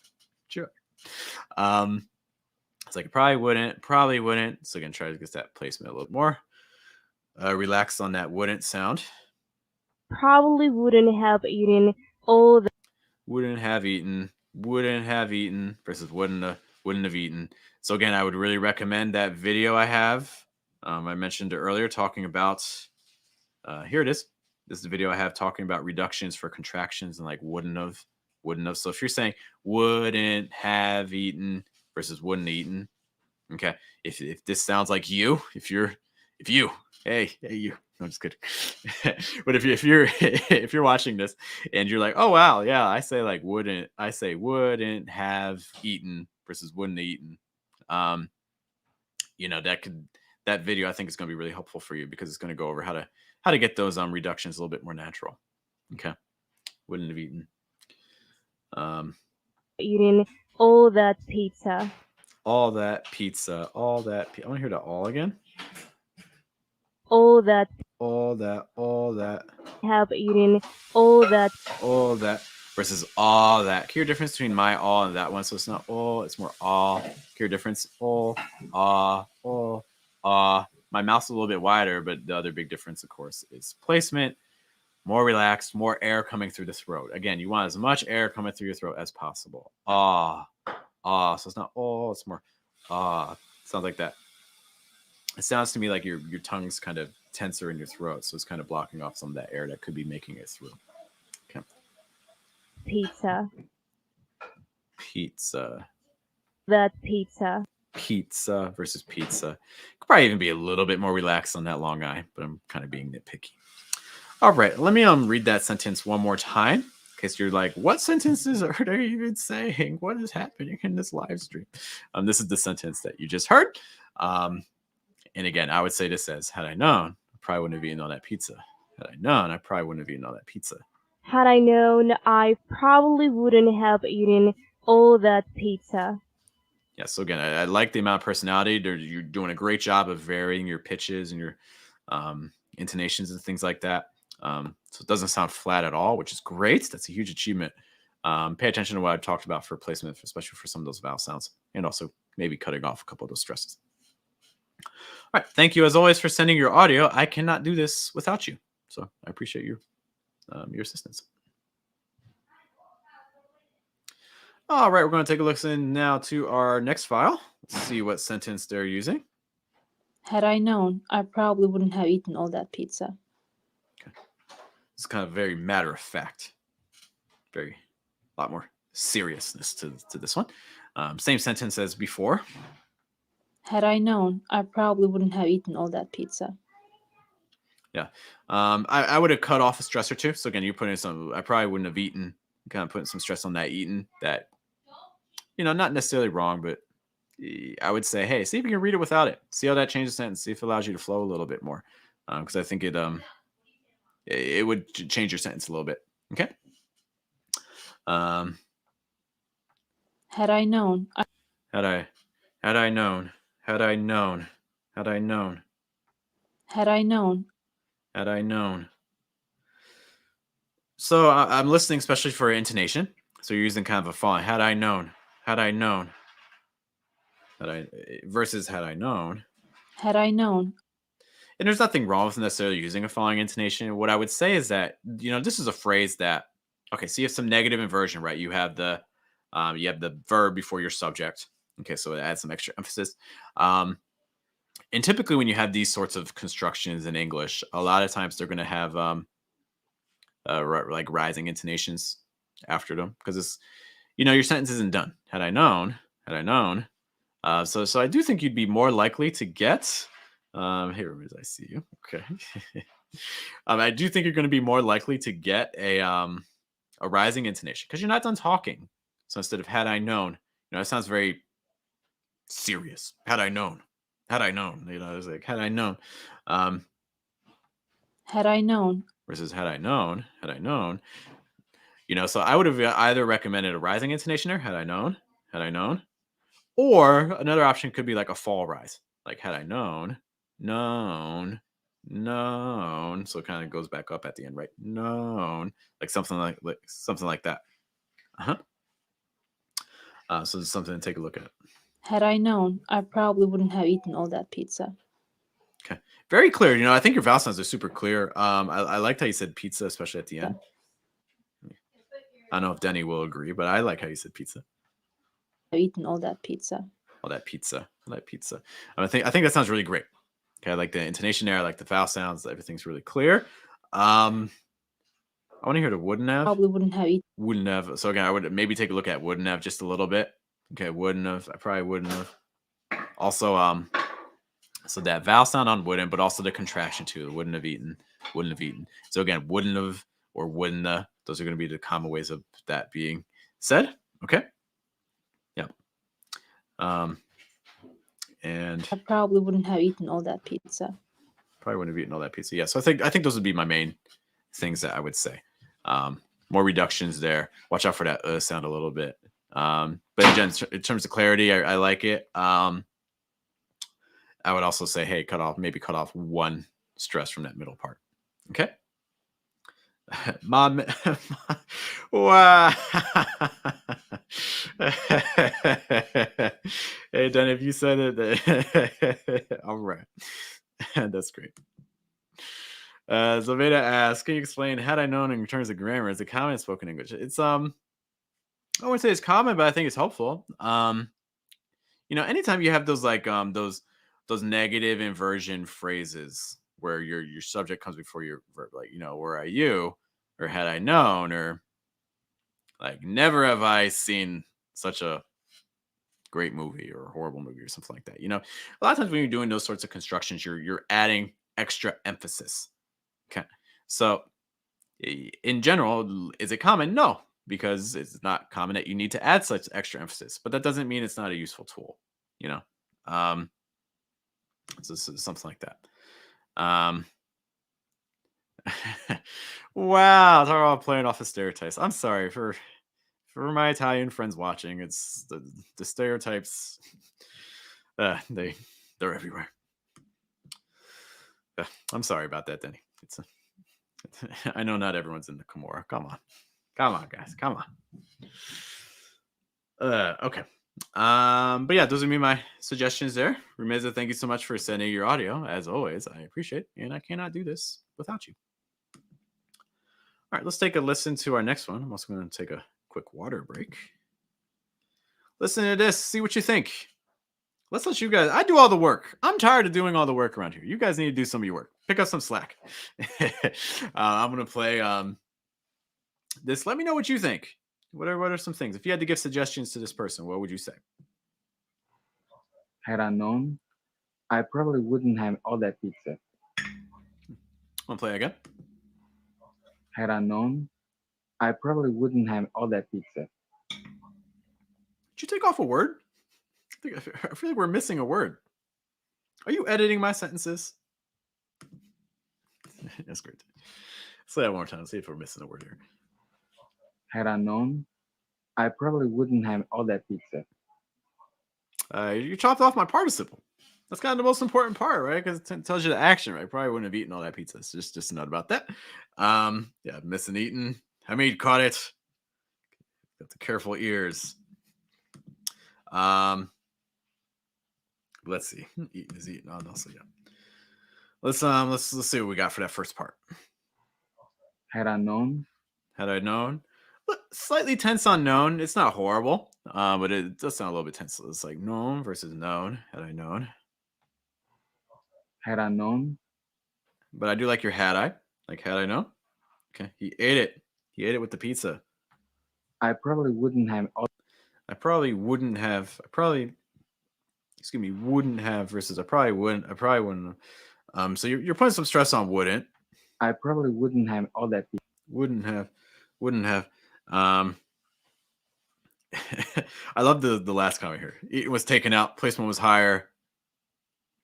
Speaker 1: Sure. It's like probably wouldn't. So again, try to get that placement a little more. Relax on that wouldn't sound.
Speaker 4: Probably wouldn't have eaten all the.
Speaker 1: Wouldn't have eaten versus wouldn't have eaten. So again, I would really recommend that video I have. I mentioned it earlier, talking about. Here it is. This is the video I have talking about reductions for contractions and like wouldn't have. So if you're saying wouldn't have eaten versus wouldn't have eaten, okay. If this sounds like you, if you, hey you. No, I'm just kidding. But if you're watching this and you're like, oh wow, yeah, I say wouldn't have eaten versus wouldn't have eaten. That video I think is going to be really helpful for you, because it's going to go over how to get those reductions a little bit more natural. Okay, wouldn't have eaten.
Speaker 4: Eating all that pizza.
Speaker 1: All that pizza. I want to hear that all again.
Speaker 4: All that.
Speaker 1: Have
Speaker 4: eaten all that
Speaker 1: versus all that. Can you hear difference between my all and that one? So it's not all, it's more all. Can you hear difference? All. My mouth's a little bit wider, but the other big difference, of course, is placement. More relaxed, more air coming through the throat. Again, you want as much air coming through your throat as possible. So it's not all, it's more sounds like that. it sounds to me like your tongue's kind of tenser in your throat, so it's kind of blocking off some of that air that could be making it through. Okay.
Speaker 4: Pizza.
Speaker 1: Pizza.
Speaker 4: That's pizza.
Speaker 1: Pizza versus pizza. Could probably even be a little bit more relaxed on that long I, but I'm kind of being nitpicky. All right, let me read that sentence one more time. In case you're like, what sentences are they even saying? What is happening in this live stream? This is the sentence that you just heard. And again, I would say this as, had I known, I probably wouldn't have eaten all that pizza. Had I known, I probably wouldn't have eaten all that pizza.
Speaker 4: Had I known, I probably wouldn't have eaten all that pizza.
Speaker 1: Yeah, so again, I like the amount of personality. You're doing a great job of varying your pitches and your intonations and things like that. So it doesn't sound flat at all, which is great. That's a huge achievement. Pay attention to what I've talked about for placement, especially for some of those vowel sounds, and also maybe cutting off a couple of those stresses. All right. Thank you, as always, for sending your audio. I cannot do this without you, so I appreciate your assistance. All right, we're going to take a look in now to our next file. Let's see what sentence they're using.
Speaker 5: Had I known, I probably wouldn't have eaten all that pizza.
Speaker 1: Okay. It's kind of very matter of fact. A lot more seriousness to this one. Same sentence as before.
Speaker 5: Had I known, I probably wouldn't have eaten all that pizza.
Speaker 1: Yeah. I would have cut off a stress or two. So again, you're putting some, I probably wouldn't have eaten, kind of putting some stress on that eaten, that, not necessarily wrong, but I would say, hey, see if you can read it without it. See how that changes the sentence. See if it allows you to flow a little bit more. Because I think it would change your sentence a little bit. Okay.
Speaker 5: Had I known.
Speaker 1: Had I known. Had I known. Had I known.
Speaker 5: Had I known.
Speaker 1: Had I known. So I'm listening, especially for intonation. So you're using kind of a font. Had I known. Had I known. Versus had I known.
Speaker 5: Had I known.
Speaker 1: And there's nothing wrong with necessarily using a following intonation. What I would say is that, this is a phrase that, okay, so you have some negative inversion, right? You have the verb before your subject. Okay, so it adds some extra emphasis. And typically when you have these sorts of constructions in English, a lot of times they're going to have like rising intonations after them, because it's, your sentence isn't done. Had I known. So I do think you'd be more likely to get, hey, Rose, I see you. Okay. I do think you're going to be more likely to get a rising intonation because you're not done talking. So instead of had I known, it sounds very serious. Had I known. It's like had I known.
Speaker 5: Had I known.
Speaker 1: Versus had I known. So I would have either recommended a rising intonation there, had I known. Or another option could be like a fall rise, like had I known. So it kind of goes back up at the end, right? Known, like something like that. So it's something to take a look at.
Speaker 5: Had I known, I probably wouldn't have eaten all that pizza.
Speaker 1: Okay, very clear. I think your vowel sounds are super clear. I liked how you said pizza, especially at the end. I don't know if Denny will agree, but I like how you said pizza.
Speaker 5: I've eaten all that pizza.
Speaker 1: All that pizza. I think that sounds really great. Okay, I like the intonation there. I like the vowel sounds. Everything's really clear. I want to hear the wouldn't have.
Speaker 5: Probably wouldn't have eaten.
Speaker 1: Wouldn't have. So again, I would maybe take a look at wouldn't have just a little bit. Okay, wouldn't have. I probably wouldn't have. Also, so that vowel sound on wouldn't, but also the contraction too. Wouldn't have eaten. So again, wouldn't have or wouldn't have. Those are going to be the common ways of that being said. Okay. Yeah. And
Speaker 5: I probably wouldn't have eaten all that pizza.
Speaker 1: Yeah. So I think those would be my main things that I would say. More reductions there. Watch out for that sound a little bit. But again, in terms of clarity, I like it. I would also say, hey, cut off one stress from that middle part. Okay. Mom, wow. Hey, Dan, if you said it, all right. That's great. Zaveda asks, can you explain had I known in terms of grammar is a common spoken English? It's I wouldn't say it's common, but I think it's helpful. Anytime you have those like those those negative inversion phrases where your subject comes before your verb, like, were I you, or had I known, or like, never have I seen such a great movie or a horrible movie or something like that. A lot of times when you're doing those sorts of constructions, you're adding extra emphasis. Okay. So in general, is it common? No, because it's not common that you need to add such extra emphasis, but that doesn't mean it's not a useful tool, um, so something like that. Wow, they're all playing off the stereotypes. I'm sorry for my Italian friends watching. It's the stereotypes. They're everywhere. I'm sorry about that, Denny. I know not everyone's in the Kimura. Come on, guys. Come on. Okay. But yeah, those are my suggestions there. Rumeza, thank you so much for sending your audio. As always, I appreciate it, and I cannot do this without you. All right, let's take a listen to our next one. I'm also going to take a quick water break. Listen to this. See what you think. Let's let you guys. I do all the work. I'm tired of doing all the work around here. You guys need to do some of your work. Pick up some slack. I'm going to play this. Let me know what you think. What are some things? If you had to give suggestions to this person, what would you say?
Speaker 6: Had I known, I probably wouldn't have all that pizza.
Speaker 1: Want to play again?
Speaker 6: Had I known, I probably wouldn't have all that pizza.
Speaker 1: Did you take off a word? I feel like we're missing a word. Are you editing my sentences? That's great. Say that one more time. See if we're missing a word here.
Speaker 6: Had I known, I probably wouldn't have all that pizza.
Speaker 1: You chopped off my participle. That's kind of the most important part, right? Because it tells you the action, right? Probably wouldn't have eaten all that pizza. It's just a note about that. Yeah, missing eaten. Hamid caught it. Got the careful ears. Let's see. Eaten is eaten. Oh no, so yeah. Let's see what we got for that first part.
Speaker 6: Had I known.
Speaker 1: Had I known. Slightly tense on known. It's not horrible, but it does sound a little bit tense. It's like known versus known. Had I known.
Speaker 6: Had I known.
Speaker 1: But I do like your had I. Like, had I known. Okay. He ate it. He ate it with the pizza.
Speaker 6: I probably wouldn't have all.
Speaker 1: I probably wouldn't have. Excuse me. Wouldn't have versus I probably wouldn't. I probably wouldn't. So you're putting some stress on wouldn't.
Speaker 6: I probably wouldn't have all that pizza.
Speaker 1: Wouldn't have. I love the last comment here. It was taken out. Placement was higher.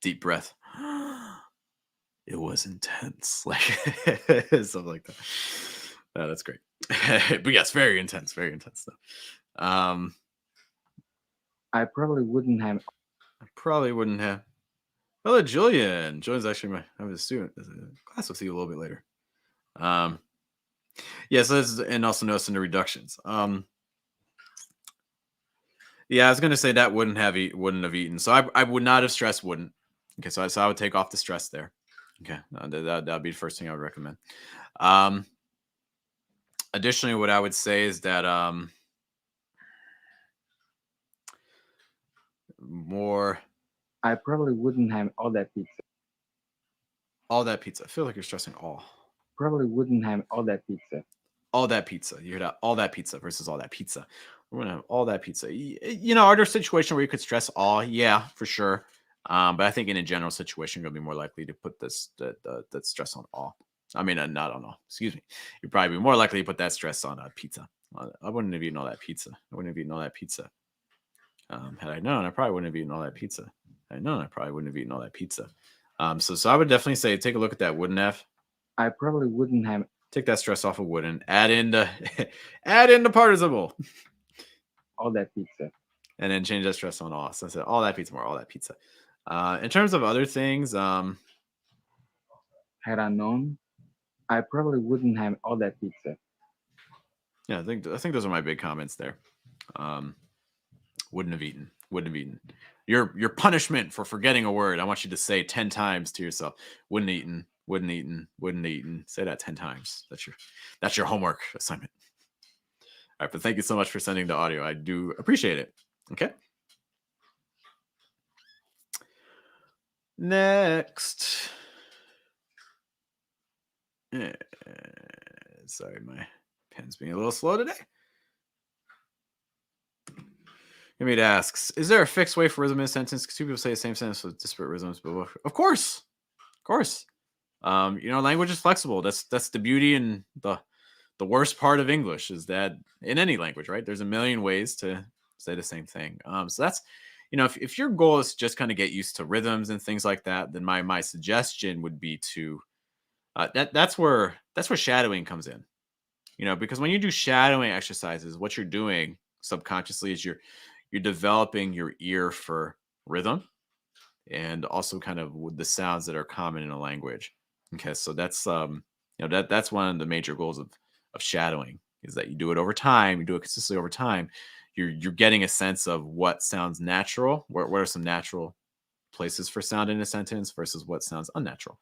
Speaker 1: Deep breath. It was intense. Like something like that. That's great. But yes, very intense. Very intense though.
Speaker 6: I probably wouldn't have.
Speaker 1: Hello, Julian. Julian's actually I was a student. Class will see you a little bit later. Yeah, so and also noticing the reductions. Yeah, I was gonna say that wouldn't have eaten. So I would not have stressed wouldn't. Okay, so I would take off the stress there. Okay, that'd be the first thing I would recommend. Additionally, what I would say is that more.
Speaker 6: I probably wouldn't have all that pizza.
Speaker 1: All that pizza. I feel like you're stressing all.
Speaker 6: Probably wouldn't have all that pizza.
Speaker 1: All that pizza. You hear that? All that pizza versus all that pizza. We're gonna have all that pizza. Are there a situation where you could stress all? Yeah, for sure. But I think in a general situation, you're gonna be more likely to put that stress on all. I mean, not on all. Excuse me. You'd probably be more likely to put that stress on pizza. I wouldn't have eaten all that pizza. Had I known, I probably wouldn't have eaten all that pizza. Had I known, I probably wouldn't have eaten all that pizza. So I would definitely say take a look at that wouldn't have.
Speaker 6: I probably wouldn't have.
Speaker 1: Take that stress off of wouldn't. Add in the participle.
Speaker 6: All that pizza.
Speaker 1: And then change that stress on all. So I said all that pizza more, all that pizza. In terms of other things,
Speaker 6: had I known, I probably wouldn't have all that pizza.
Speaker 1: Yeah, I think those are my big comments there. Wouldn't have eaten. Your punishment for forgetting a word. I want you to say 10 times to yourself. Wouldn't eaten. Say that 10 times. That's your homework assignment. All right, but thank you so much for sending the audio. I do appreciate it. Okay. Next. Sorry, my pen's being a little slow today. Maybe it asks, is there a fixed way for rhythm in a sentence? Because two people say the same sentence with disparate rhythms, but of course. Of course. Language is flexible. That's the beauty and the worst part of English is that in any language, right? There's a million ways to say the same thing. So that's, if your goal is to just kind of get used to rhythms and things like that, then my suggestion would be to that's where shadowing comes in. Because when you do shadowing exercises, what you're doing subconsciously is you're developing your ear for rhythm and also kind of with the sounds that are common in a language. Okay, so that's that's one of the major goals of shadowing is that you do it over time, you do it consistently over time. You're getting a sense of what sounds natural, what are some natural places for sound in a sentence versus what sounds unnatural.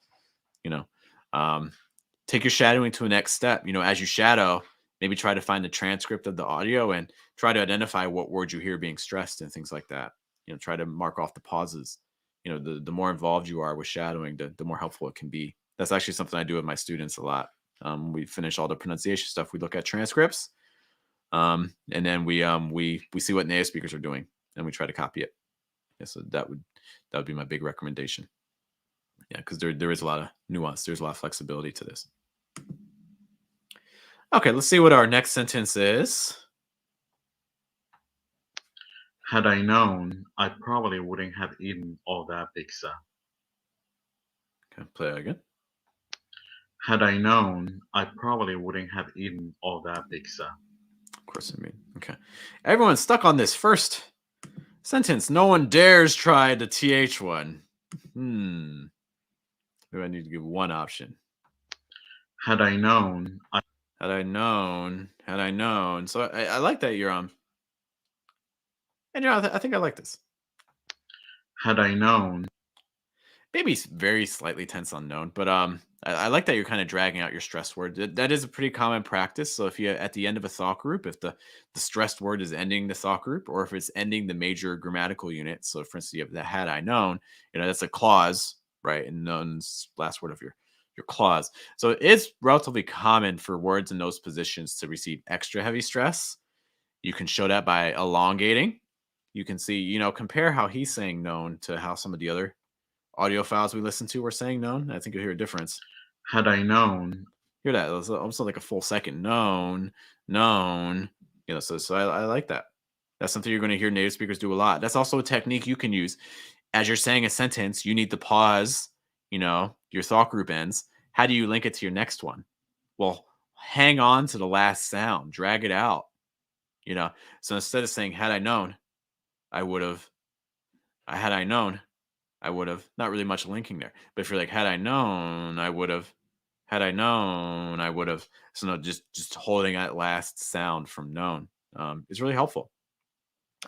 Speaker 1: Take your shadowing to a next step. As you shadow, maybe try to find the transcript of the audio and try to identify what words you hear being stressed and things like that. Try to mark off the pauses. The more involved you are with shadowing, the more helpful it can be. That's actually something I do with my students a lot. We finish all the pronunciation stuff. We look at transcripts, and then we see what native speakers are doing, and we try to copy it. Yeah, so that would be my big recommendation. Yeah, because there is a lot of nuance. There's a lot of flexibility to this. Okay, let's see what our next sentence is.
Speaker 7: Had I known, I probably wouldn't have eaten all that pizza.
Speaker 1: Okay, play that again.
Speaker 7: Had I known, I probably wouldn't have eaten all that pizza.
Speaker 1: Of course, okay. Everyone's stuck on this first sentence. No one dares try the TH one. Maybe I need to give one option.
Speaker 7: Had I known,
Speaker 1: Had I known. So I like that you're on. And I think I like this.
Speaker 7: Had I known.
Speaker 1: Maybe very slightly tense unknown, but I like that you're kind of dragging out your stressed word. That is a pretty common practice. So if you at the end of a thought group, if the stressed word is ending the thought group, or if it's ending the major grammatical unit. So for instance, you have the had I known, that's a clause, right? And known's last word of your clause. So it's relatively common for words in those positions to receive extra heavy stress. You can show that by elongating. You can see, compare how he's saying known to how some of the other audio files we listen to were saying known. I think you'll hear a difference.
Speaker 7: Had I known.
Speaker 1: Hear that? It was almost like a full second. Known. So I like that. That's something you're going to hear native speakers do a lot. That's also a technique you can use. As you're saying a sentence, you need to pause, your thought group ends. How do you link it to your next one? Well, hang on to the last sound. Drag it out. So instead of saying, had I known, I would have. Had I known, I would have. Not really much linking there. But if you're like, had I known, I would have. Had I known, I would have. So no, just holding that last sound from known is really helpful.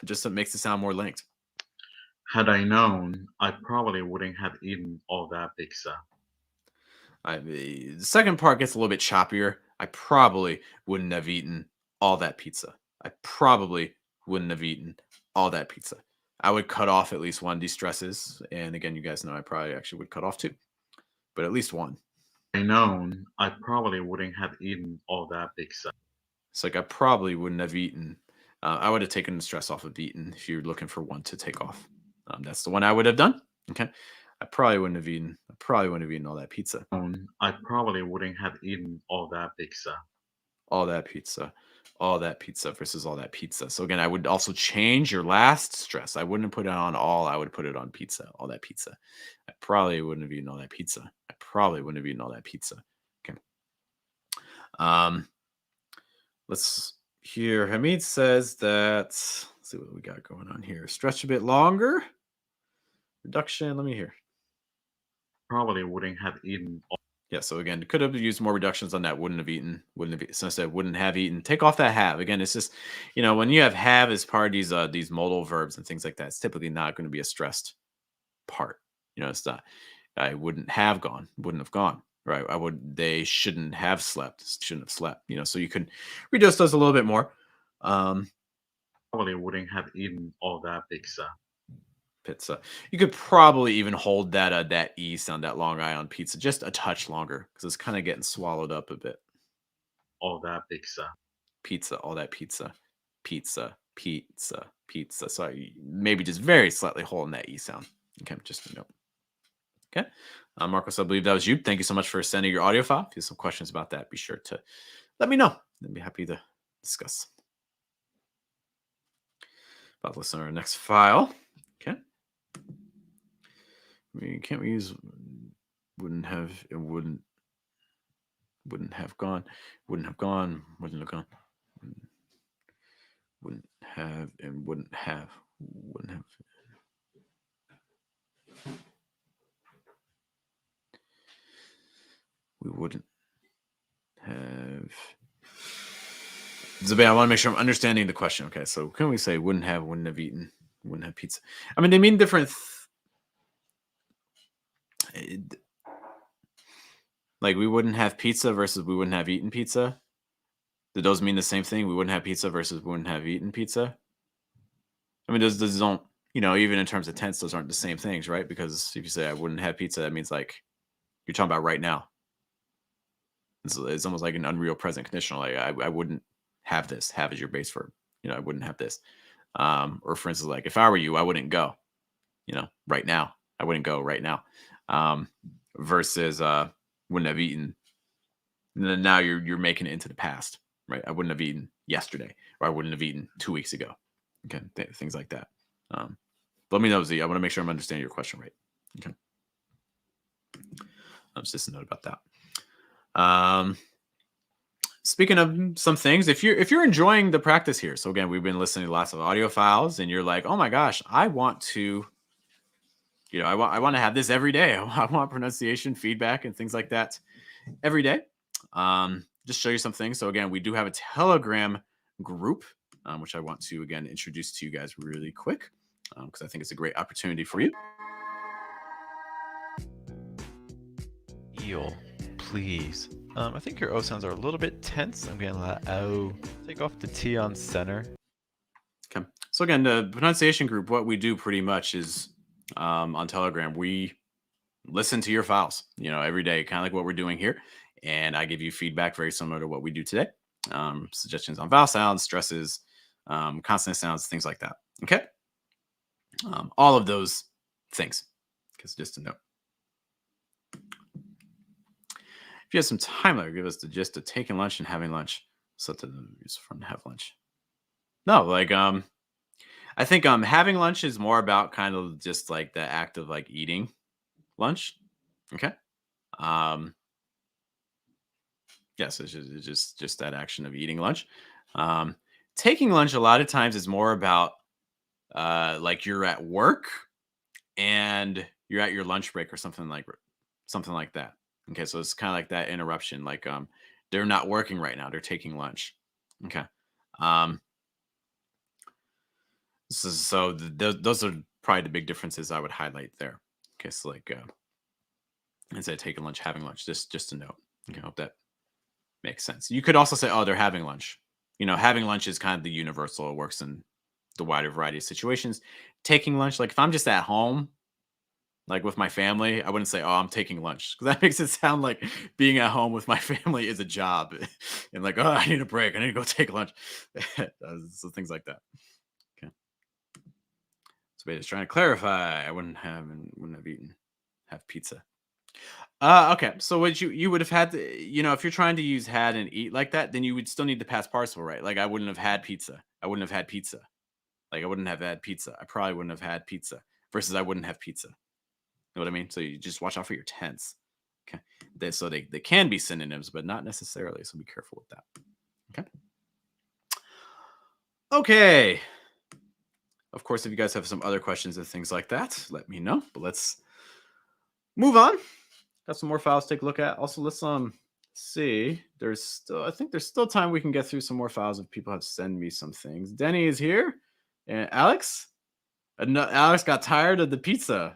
Speaker 1: It just makes it sound more linked.
Speaker 7: Had I known, I probably wouldn't have eaten all that pizza.
Speaker 1: The second part gets a little bit choppier. I probably wouldn't have eaten all that pizza. I probably wouldn't have eaten all that pizza. I would cut off at least one of these stresses. And again, you guys know I probably actually would cut off two, but at least one.
Speaker 7: I known, I probably wouldn't have eaten all that pizza.
Speaker 1: It's like I probably wouldn't have eaten. I would have taken the stress off of eaten if you're looking for one to take off. That's the one I would have done. Okay. I probably wouldn't have eaten all that pizza.
Speaker 7: I probably wouldn't have eaten all that pizza.
Speaker 1: All that pizza versus all that pizza. So again, I would also change your last stress. I wouldn't put it on all. I would put it on pizza. All that pizza. I probably wouldn't have eaten all that pizza. I probably wouldn't have eaten all that pizza. Okay. Let's hear. Hamid says that. Let's see what we got going on here. Stretch a bit longer. Reduction. Let me hear.
Speaker 7: Probably wouldn't have eaten all.
Speaker 1: Yeah, so again, could have used more reductions on that wouldn't have eaten. So instead wouldn't have eaten. Take off that have. Again, it's just, when you have as part of these modal verbs and things like that, it's typically not going to be a stressed part. It's not. I wouldn't have gone. Wouldn't have gone. Right. They shouldn't have slept. Shouldn't have slept. So you can reduce those a little bit more.
Speaker 7: Probably wouldn't have eaten all that pizza.
Speaker 1: Pizza. You could probably even hold that that E sound, that long I on pizza, just a touch longer because it's kind of getting swallowed up a bit.
Speaker 7: All that pizza.
Speaker 1: Pizza, all that pizza, pizza, pizza, pizza. So maybe just very slightly holding that E sound. Okay, just a note. Okay. Marcos, I believe that was you. Thank you so much for sending your audio file. If you have some questions about that, be sure to let me know. I'd be happy to discuss. About to listen to our next file. Okay. Can't we use wouldn't have and wouldn't have gone, wouldn't have gone, wouldn't have gone, wouldn't have and wouldn't have. We wouldn't have. Zabay, I want to make sure I'm understanding the question. Okay, so can we say wouldn't have eaten, wouldn't have pizza? I mean, they mean different. Like we wouldn't have pizza versus we wouldn't have eaten pizza. Do those mean the same thing? We wouldn't have pizza versus we wouldn't have eaten pizza. I mean, those don't, even in terms of tense, those aren't the same things, right? Because if you say I wouldn't have pizza, that means like you're talking about right now. It's almost like an unreal present conditional. Like I wouldn't have this. Have is your base verb. I wouldn't have this. Or for instance, like if I were you, I wouldn't go. Right now, I wouldn't go right now. Versus wouldn't have eaten. And then now you're making it into the past, right? I wouldn't have eaten yesterday, or I wouldn't have eaten 2 weeks ago. Okay, things like that. Let me know, Z. I want to make sure I'm understanding your question right. Okay. Just a note about that. Speaking of some things, if you're enjoying the practice here, so again, we've been listening to lots of audio files, and you're like, oh my gosh, I want to, I want to have this every day. I want pronunciation feedback and things like that every day. Just show you some things. So again, we do have a Telegram group, which I want to again introduce to you guys really quick, because I think it's a great opportunity for you.
Speaker 8: Eel, please. I think your O sounds are a little bit tense. I'm going to let O take off the T on center.
Speaker 1: Okay. So again, the pronunciation group, what we do pretty much is on Telegram, we listen to your files, every day, kind of like what we're doing here. And I give you feedback very similar to what we do today. Suggestions on vowel sounds, stresses, consonant sounds, things like that. Okay. All of those things, because just a note. If you have some time, like give us the gist of taking lunch and having lunch. So to use from have lunch. No, like I think having lunch is more about kind of just like the act of like eating lunch. Okay. Yes, it's just that action of eating lunch. Taking lunch a lot of times is more about like you're at work and you're at your lunch break or something like that. Okay, so it's kind of like that interruption. Like they're not working right now; they're taking lunch. Okay. So those are probably the big differences I would highlight there. Okay, so like instead of taking lunch, having lunch. Just a note. Okay, I hope that makes sense. You could also say, oh, they're having lunch. Having lunch is kind of the universal. It works in the wider variety of situations. Taking lunch, like if I'm just at home, like with my family, I wouldn't say, oh, I'm taking lunch, because that makes it sound like being at home with my family is a job. And like, oh, I need a break. I need to go take lunch. So things like that. Okay. So just trying to clarify, I wouldn't have pizza. Okay. So what you would have had to, if you're trying to use had and eat like that, then you would still need the past participle, right? Like I wouldn't have had pizza. I wouldn't have had pizza. Like I wouldn't have had pizza. I probably wouldn't have had pizza versus I wouldn't have pizza. You know what I mean? So you just watch out for your tense. Okay. So they can be synonyms, but not necessarily. So be careful with that. Okay. Okay. Of course, if you guys have some other questions and things like that, let me know. But let's move on. Got some more files to take a look at. Also, let's see. I think there's still time we can get through some more files if people have sent me some things. Denny is here. And Alex? No, Alex got tired of the pizza.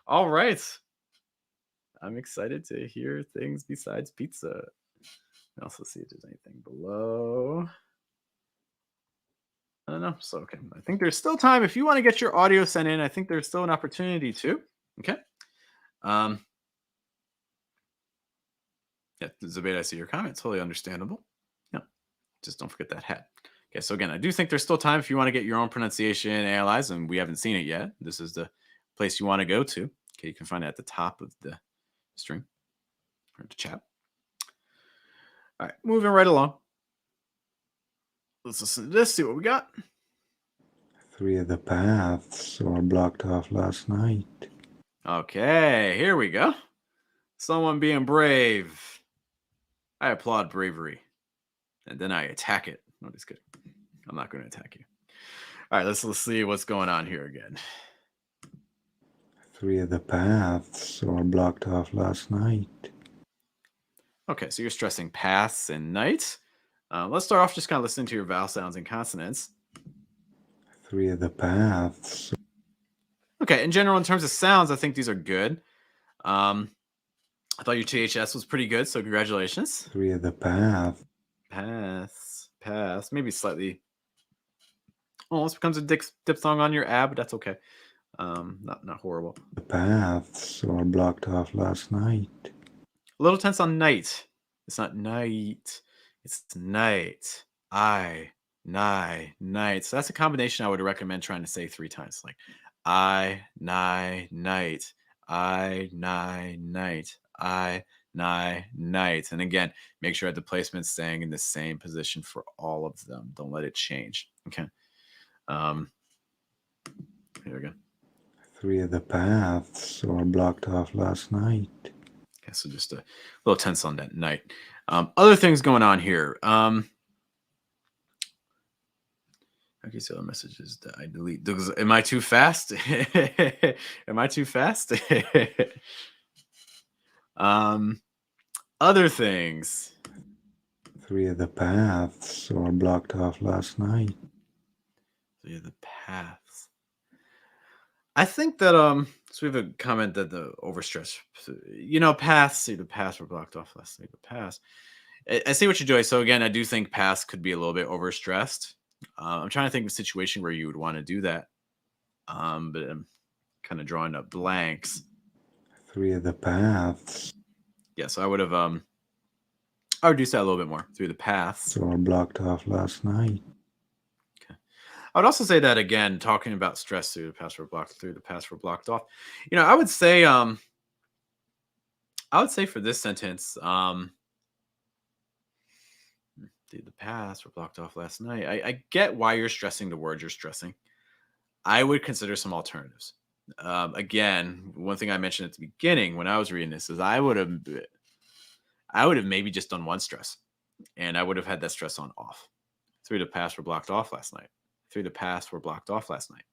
Speaker 1: All right. I'm excited to hear things besides pizza. And also see if there's anything below. I don't know. So, okay. I think there's still time. If you want to get your audio sent in, I think there's still an opportunity to. Okay. Yeah, Zabate, I see your comment. Totally understandable. Yeah. Just don't forget that hat. Okay. So, again, I do think there's still time if you want to get your own pronunciation analyzed, and we haven't seen it yet. This is the place you want to go to. Okay. You can find it at the top of the stream or the chat. All right. Moving right along. Let's listen to this, see what we got.
Speaker 9: 3 of the paths were blocked off last night.
Speaker 1: Okay, here we go. Someone being brave. I applaud bravery. And then I attack it. No, just kidding. I'm not going to attack you. All right, let's see what's going on here again.
Speaker 9: 3 of the paths were blocked off last night.
Speaker 1: Okay, so you're stressing paths and nights. Let's start off just kind of listening to your vowel sounds and consonants.
Speaker 9: 3 of the paths.
Speaker 1: Okay, in general, in terms of sounds, I think these are good. I thought your THS was pretty good, so congratulations.
Speaker 9: 3 of the paths.
Speaker 1: Pass. Maybe slightly. Almost becomes a diphthong on your ab, but that's okay. Not horrible.
Speaker 9: The paths were blocked off last night.
Speaker 1: A little tense on night. It's not night. It's night. Night. So that's a combination I would recommend trying to say 3 times. Like night. Night. And again, make sure the placement's staying in the same position for all of them. Don't let it change. Okay. Here we go.
Speaker 9: 3 of the paths were blocked off last night.
Speaker 1: Okay, so just a little tense on that night. Other things going on here. Okay, so the messages that I delete. Am I too fast? Am I too fast? Other things.
Speaker 9: 3 of the paths were blocked off last night.
Speaker 1: 3 of the paths. I think that so we have a comment that the overstress, paths. The paths were blocked off last night. The paths. I see what you're doing. So again, I do think paths could be a little bit overstressed. I'm trying to think of a situation where you would want to do that. But I'm kind of drawing up blanks.
Speaker 9: 3 of the paths.
Speaker 1: Yeah, so I would have I would reduce that a little bit more. 3 of the paths
Speaker 9: were blocked off last night.
Speaker 1: Okay. I would also say that again, talking about stress, 3 of the paths were blocked, 3 of the paths were blocked off. I would say for this sentence, 3 of the paths were blocked off last night. I get why you're stressing the words you're stressing. I would consider some alternatives. Again, one thing I mentioned at the beginning when I was reading this is I would have maybe just done one stress, and I would have had that stress on off. 3 of the paths were blocked off last night. 3 of the paths were blocked off last night.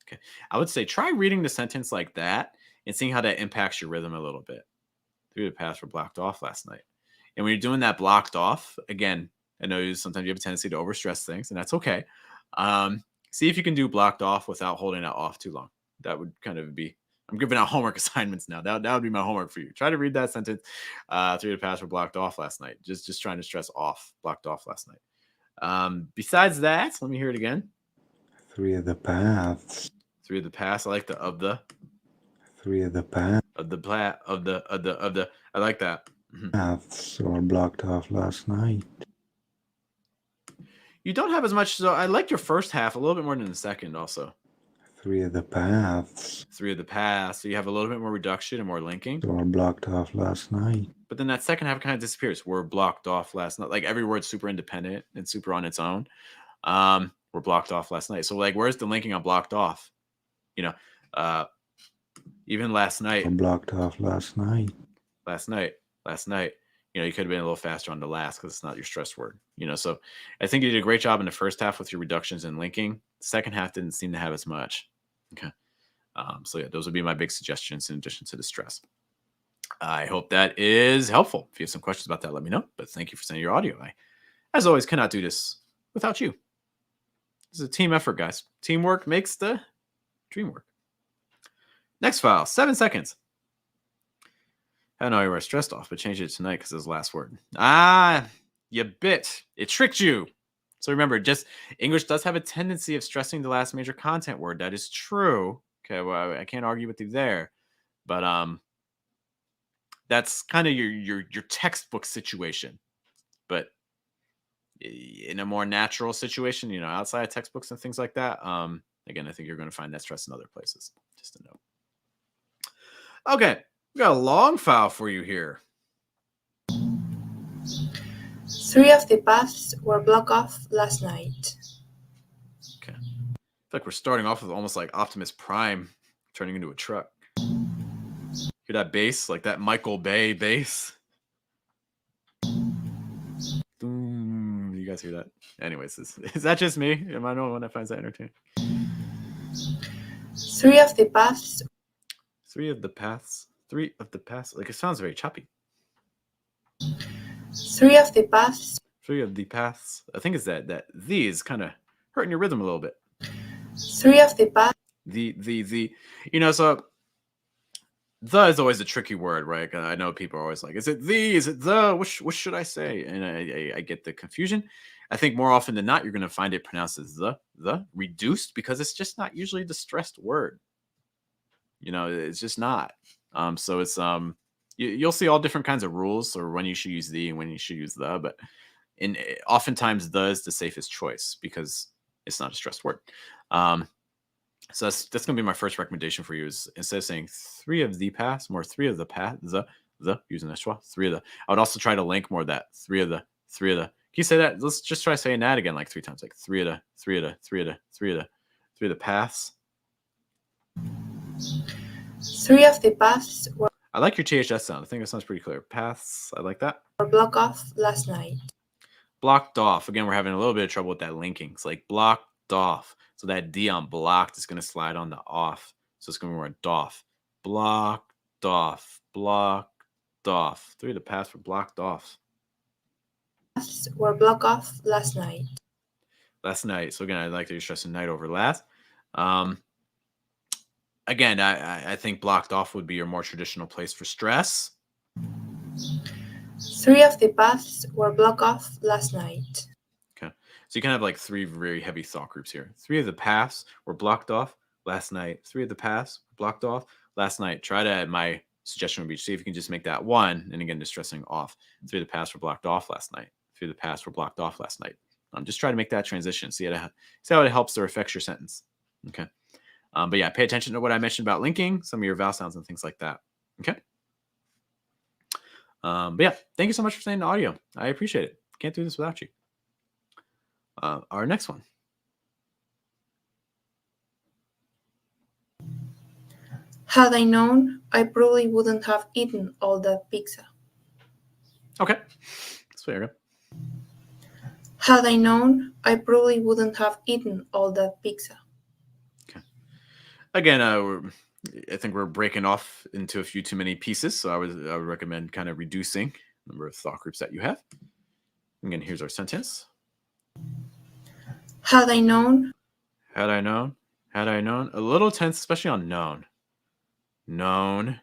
Speaker 1: Okay, I would say try reading the sentence like that and seeing how that impacts your rhythm a little bit. 3 of the paths were blocked off last night, and when you're doing that blocked off, again, I know sometimes you have a tendency to overstress things, and that's okay. See if you can do blocked off without holding that off too long. That would kind of be, I'm giving out homework assignments now. That would be my homework for you. Try to read that sentence. 3 of the paths were blocked off last night. Just trying to stress off, blocked off last night. Besides that, let me hear it again.
Speaker 9: 3 of the paths.
Speaker 1: 3 of the paths. I like the of the.
Speaker 9: 3 of the paths.
Speaker 1: Of the. I like that.
Speaker 9: Paths were blocked off last night.
Speaker 1: You don't have as much. So I like your first half a little bit more than the second also.
Speaker 9: 3 of the paths.
Speaker 1: 3 of the paths. So you have a little bit more reduction and more linking.
Speaker 9: Were blocked off last night.
Speaker 1: But then that second half kind of disappears. We're blocked off last night. Like every word's super independent and super on its own. We're blocked off last night. So like, where's the linking on blocked off? Even last night.
Speaker 9: Were blocked off last night.
Speaker 1: Last night. You could have been a little faster on the last because it's not your stress word. So I think you did a great job in the first half with your reductions and linking. The second half didn't seem to have as much. Okay. So yeah, those would be my big suggestions in addition to the stress. I hope that is helpful. If you have some questions about that, let me know. But thank you for sending your audio. I, as always, cannot do this without you. This is a team effort, guys. Teamwork makes the dream work. Next file, 7 seconds. I know you were stressed off, but change it tonight because it's the last word. You bit. It tricked you. So remember, just English does have a tendency of stressing the last major content word. That is true. Okay, well, I can't argue with you there, but that's kind of your textbook situation. But in a more natural situation, outside of textbooks and things like that, again, I think you're going to find that stress in other places. Just a note. Okay, we got a long file for you here.
Speaker 10: 3 of the paths were blocked off last night.
Speaker 1: Okay. I feel like we're starting off with almost like Optimus Prime turning into a truck. Hear that bass? Like that Michael Bay bass? You guys hear that? Anyways, is that just me? Am I the only one that finds that entertaining?
Speaker 10: 3 of the paths.
Speaker 1: 3 of the paths. 3 of the paths. Like it sounds very choppy.
Speaker 10: 3 of the paths.
Speaker 1: 3 of the paths. I think it's that the is kind of hurting your rhythm a little bit.
Speaker 10: 3 of the paths.
Speaker 1: The. So the is always a tricky word, right? I know people are always like, is it the? Is it the? What should I say? And I get the confusion. I think more often than not, you're going to find it pronounced as the, reduced, because it's just not usually the stressed word. It's just not. So it's you'll see all different kinds of rules, or when you should use the and when you should use the, but oftentimes the is the safest choice because it's not a stressed word. So that's going to be my first recommendation for you is instead of saying 3 of the paths, more 3 of the path, the using the schwa, 3 of the. I would also try to link more of that 3 of the. Can you say that? Let's just try saying that again like 3 times, like 3 of the paths.
Speaker 10: 3 of the paths were.
Speaker 1: I like your THS sound. I think that sounds pretty clear. Paths. I like that.
Speaker 10: Were blocked off last night.
Speaker 1: Blocked off. Again, we're having a little bit of trouble with that linking. It's like blocked off. So that D on blocked is going to slide on the off. So it's going to be more doff. Blocked off. 3 of the paths were blocked off.
Speaker 10: Were blocked off last night.
Speaker 1: Last night. So again, I like that you're stressing night over last. Again, I think blocked off would be your more traditional place for stress.
Speaker 10: 3 of the paths were blocked off last night.
Speaker 1: Okay. So you kind of have like 3 very heavy thought groups here. 3 of the paths were blocked off last night. 3 of the paths were blocked off last night. My suggestion would be see if you can just make that 1. And again, just stressing off. 3 of the paths were blocked off last night. 3 of the paths were blocked off last night. Just try to make that transition. See how it helps or affects your sentence. Okay. But yeah, pay attention to what I mentioned about linking, some of your vowel sounds and things like that. Okay. But yeah, thank you so much for sending the audio. I appreciate it. Can't do this without you. Our next one.
Speaker 10: Had I known, I probably wouldn't have eaten all that pizza.
Speaker 1: Okay. That's fair.
Speaker 10: Had I known, I probably wouldn't have eaten all that pizza.
Speaker 1: Okay. Again, I think we're breaking off into a few too many pieces, so I would recommend kind of reducing the number of thought groups that you have. Again, here's our sentence.
Speaker 10: Had I known.
Speaker 1: Had I known. Had I known. A little tense, especially on known. Known.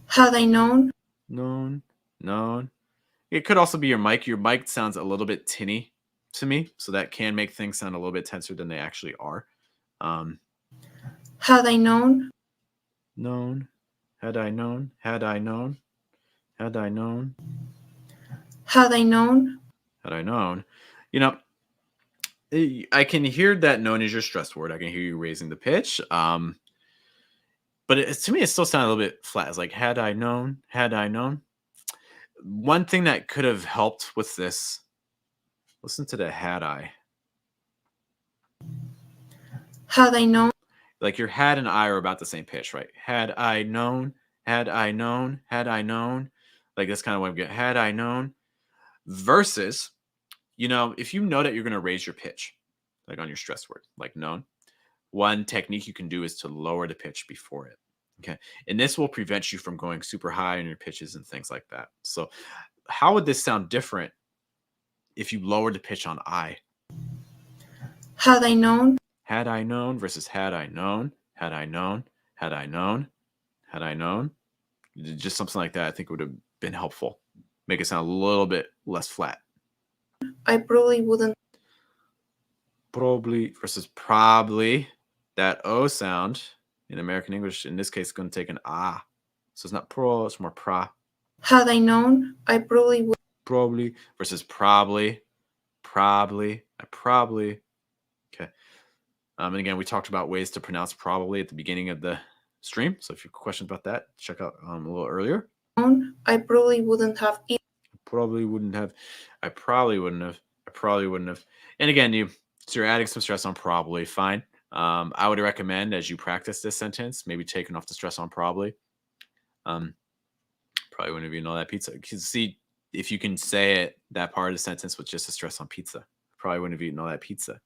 Speaker 10: Had I known.
Speaker 1: Known. It could also be your mic. Your mic sounds a little bit tinny to me, so that can make things sound a little bit tenser than they actually are.
Speaker 10: Had I known.
Speaker 1: Known. Had I known. Had I known. Had I known.
Speaker 10: Had I known.
Speaker 1: Had I known. I can hear that known is your stressed word. I can hear you raising the pitch. But to me, it still sounded a little bit flat. It's like, had I known. One thing that could have helped with this, listen to the had I.
Speaker 10: Had I known.
Speaker 1: Like your had and I are about the same pitch, right? Had I known. Like that's kind of what I'm getting. Had I known. Versus, if you know that you're going to raise your pitch, like on your stress word, like known, one technique you can do is to lower the pitch before it. Okay. And this will prevent you from going super high in your pitches and things like that. So how would this sound different if you lowered the pitch on I?
Speaker 10: Had I known.
Speaker 1: Had I known versus had I known. Had I known. Just something like that I think would have been helpful. Make it sound a little bit less flat.
Speaker 10: I probably wouldn't.
Speaker 1: Probably versus probably. That O sound in American English, in this case, is going to take an ah. So it's not pro, it's more pra.
Speaker 10: Had I known, I probably would.
Speaker 1: Probably versus probably. Probably. I probably. Okay. And again, we talked about ways to pronounce probably at the beginning of the stream. So if you have questions about that, check out a little earlier.
Speaker 10: I probably wouldn't have eaten.
Speaker 1: Probably wouldn't have. I probably wouldn't have. I probably wouldn't have. And again, you're adding some stress on probably. Fine. I would recommend as you practice this sentence, maybe taking off the stress on probably. Probably wouldn't have eaten all that pizza. Because see, if you can say it, that part of the sentence with just a stress on pizza, probably wouldn't have eaten all that pizza.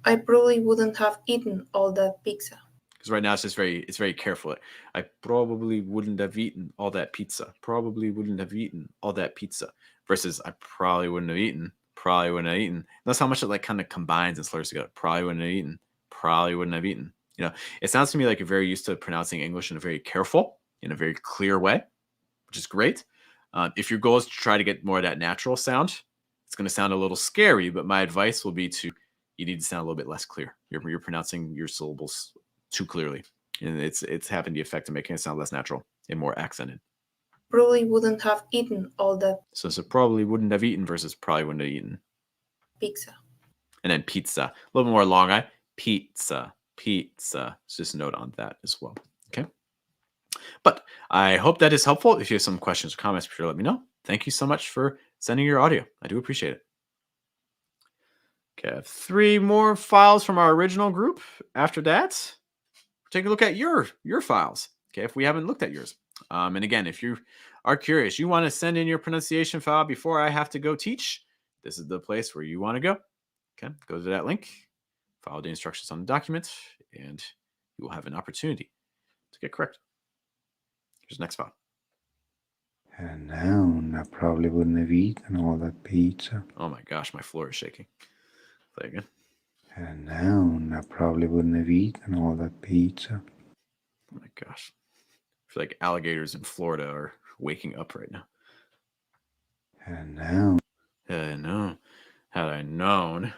Speaker 10: I probably wouldn't have eaten all that pizza.
Speaker 1: Because right now it's just very careful. I probably wouldn't have eaten all that pizza. Probably wouldn't have eaten all that pizza. Versus I probably wouldn't have eaten. Probably wouldn't have eaten. That's how much it like kind of combines and slurs together. Probably wouldn't have eaten. Probably wouldn't have eaten. You know, it sounds to me like you're very used to pronouncing English in a very careful, in a very clear way, which is great. If your goal is to try to get more of that natural sound, it's going to sound a little scary, but my advice will be you need to sound a little bit less clear. You're pronouncing your syllables too clearly, and it's having the effect of making it sound less natural and more accented.
Speaker 10: Probably wouldn't have eaten all that.
Speaker 1: So probably wouldn't have eaten versus probably wouldn't have eaten.
Speaker 10: Pizza.
Speaker 1: And then pizza, a little bit more long eye. Pizza. So just note on that as well. Okay. But I hope that is helpful. If you have some questions or comments, be sure to let me know. Thank you so much for sending your audio. I do appreciate it. Okay, I have 3 more files from our original group. After that, take a look at your files. Okay, if we haven't looked at yours. And again, if you are curious, you want to send in your pronunciation file before I have to go teach, this is the place where you want to go. Okay, go to that link, follow the instructions on the document, and you will have an opportunity to get correct. Here's the next file.
Speaker 9: And now I probably wouldn't have eaten all that pizza.
Speaker 1: Oh my gosh, my floor is shaking. Play again.
Speaker 9: And now I probably wouldn't have eaten all that pizza.
Speaker 1: Oh my gosh. I feel like alligators in Florida are waking up right now.
Speaker 9: And now.
Speaker 1: No. Had I known.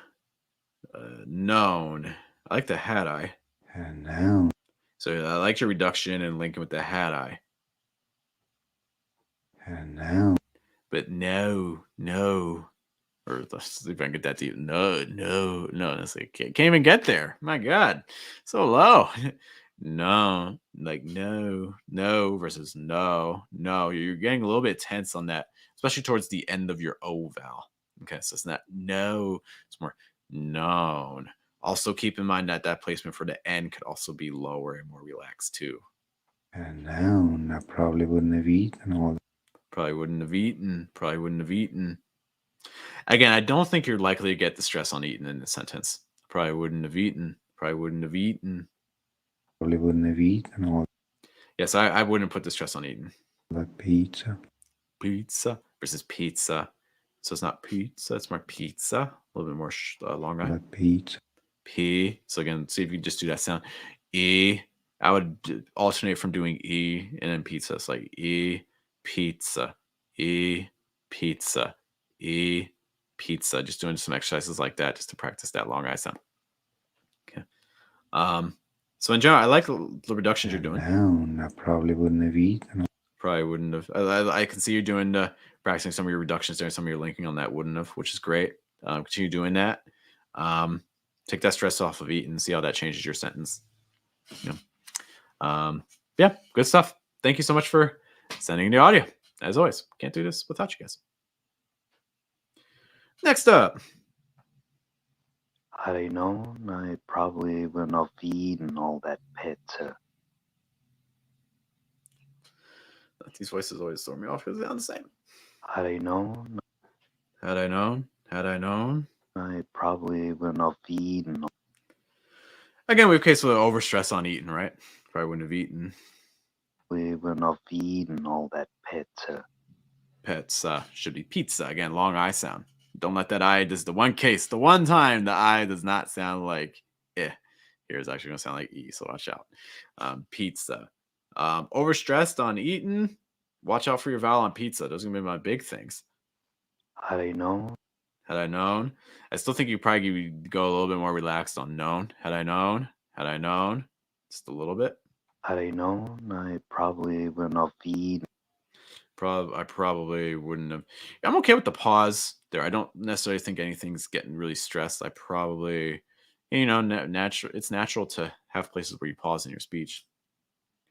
Speaker 1: Known. I like the had I.
Speaker 9: And now.
Speaker 1: So I like your reduction and linking with the had I.
Speaker 9: And now.
Speaker 1: But no. Or let's see if I can get that deep. No. That's like, can't even get there. My God. So low. No. Like no versus no. You're getting a little bit tense on that, especially towards the end of your O vowel. Okay, so it's not no. It's more known. Also keep in mind that placement for the N could also be lower and more relaxed too.
Speaker 9: And now I probably wouldn't have eaten all that.
Speaker 1: Probably wouldn't have eaten. Again, I don't think you're likely to get the stress on eaten in this sentence. Probably wouldn't have eaten.
Speaker 9: Probably wouldn't have eaten all.
Speaker 1: Yes, I wouldn't put the stress on eaten.
Speaker 9: That pizza.
Speaker 1: Pizza versus pizza. So it's not pizza, it's more pizza. A little bit more long eye.
Speaker 9: That pizza.
Speaker 1: P. So again, see if you just do that sound. E. I would alternate from doing E and then pizza. It's like E, pizza, E, pizza, E, pizza. Just doing some exercises like that just to practice that long eye sound. Okay. So in general, I like the reductions you're doing.
Speaker 9: Now I probably wouldn't have eaten.
Speaker 1: Probably wouldn't have. I can see you doing practicing some of your reductions there, some of your linking on that wouldn't have, which is great. Continue doing that. Take that stress off of eating and see how that changes your sentence. Yeah, good stuff. Thank you so much for sending the audio. As always, can't do this without you guys. Next up.
Speaker 11: Had I known, I probably wouldn't have eaten all that pizza.
Speaker 1: These voices always throw me off because they sound the same.
Speaker 11: Had I known, I probably wouldn't have eaten.
Speaker 1: Again, we have case with overstress on eating, right? Probably wouldn't have eaten.
Speaker 11: We wouldn't have eaten all that pizza.
Speaker 1: Pizza should be pizza. Again, long I sound. Don't let that I. This is the one case, the one time the I does not sound like eh. Here is actually going to sound like E, so watch out. Pizza. Overstressed on eating. Watch out for your vowel on pizza. Those are going to be my big things.
Speaker 11: Had I known,
Speaker 1: Had I known. I still think you probably go a little bit more relaxed on known. Had I known. Had I known. Just a little bit.
Speaker 11: Had I known, I probably wouldn't have eaten.
Speaker 1: I probably wouldn't have. I'm okay with the pause there. I don't necessarily think anything's getting really stressed. I probably, natural. It's natural to have places where you pause in your speech.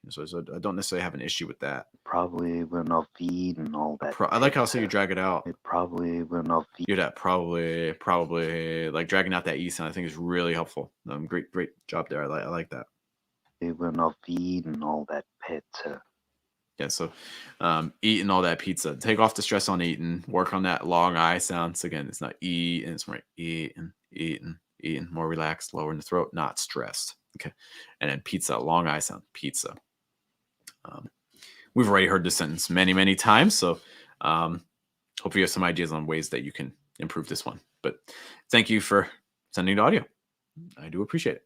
Speaker 1: So I don't necessarily have an issue with that.
Speaker 11: Probably wouldn't have eaten all that.
Speaker 1: I like how
Speaker 11: pizza.
Speaker 1: you drag it out.
Speaker 11: I probably wouldn't have
Speaker 1: You're that probably like dragging out that E sound. I think is really helpful. Great job there. I like that.
Speaker 11: I wouldn't have eaten all that pizza.
Speaker 1: Yeah, so eating all that pizza. Take off the stress on eating. Work on that long I sound. So again, it's not E, and it's more eating, more relaxed, lower in the throat, not stressed. Okay, and then pizza, long I sound, pizza. We've already heard this sentence many times, so hopefully you have some ideas on ways that you can improve this one. But thank you for sending the audio. I do appreciate it.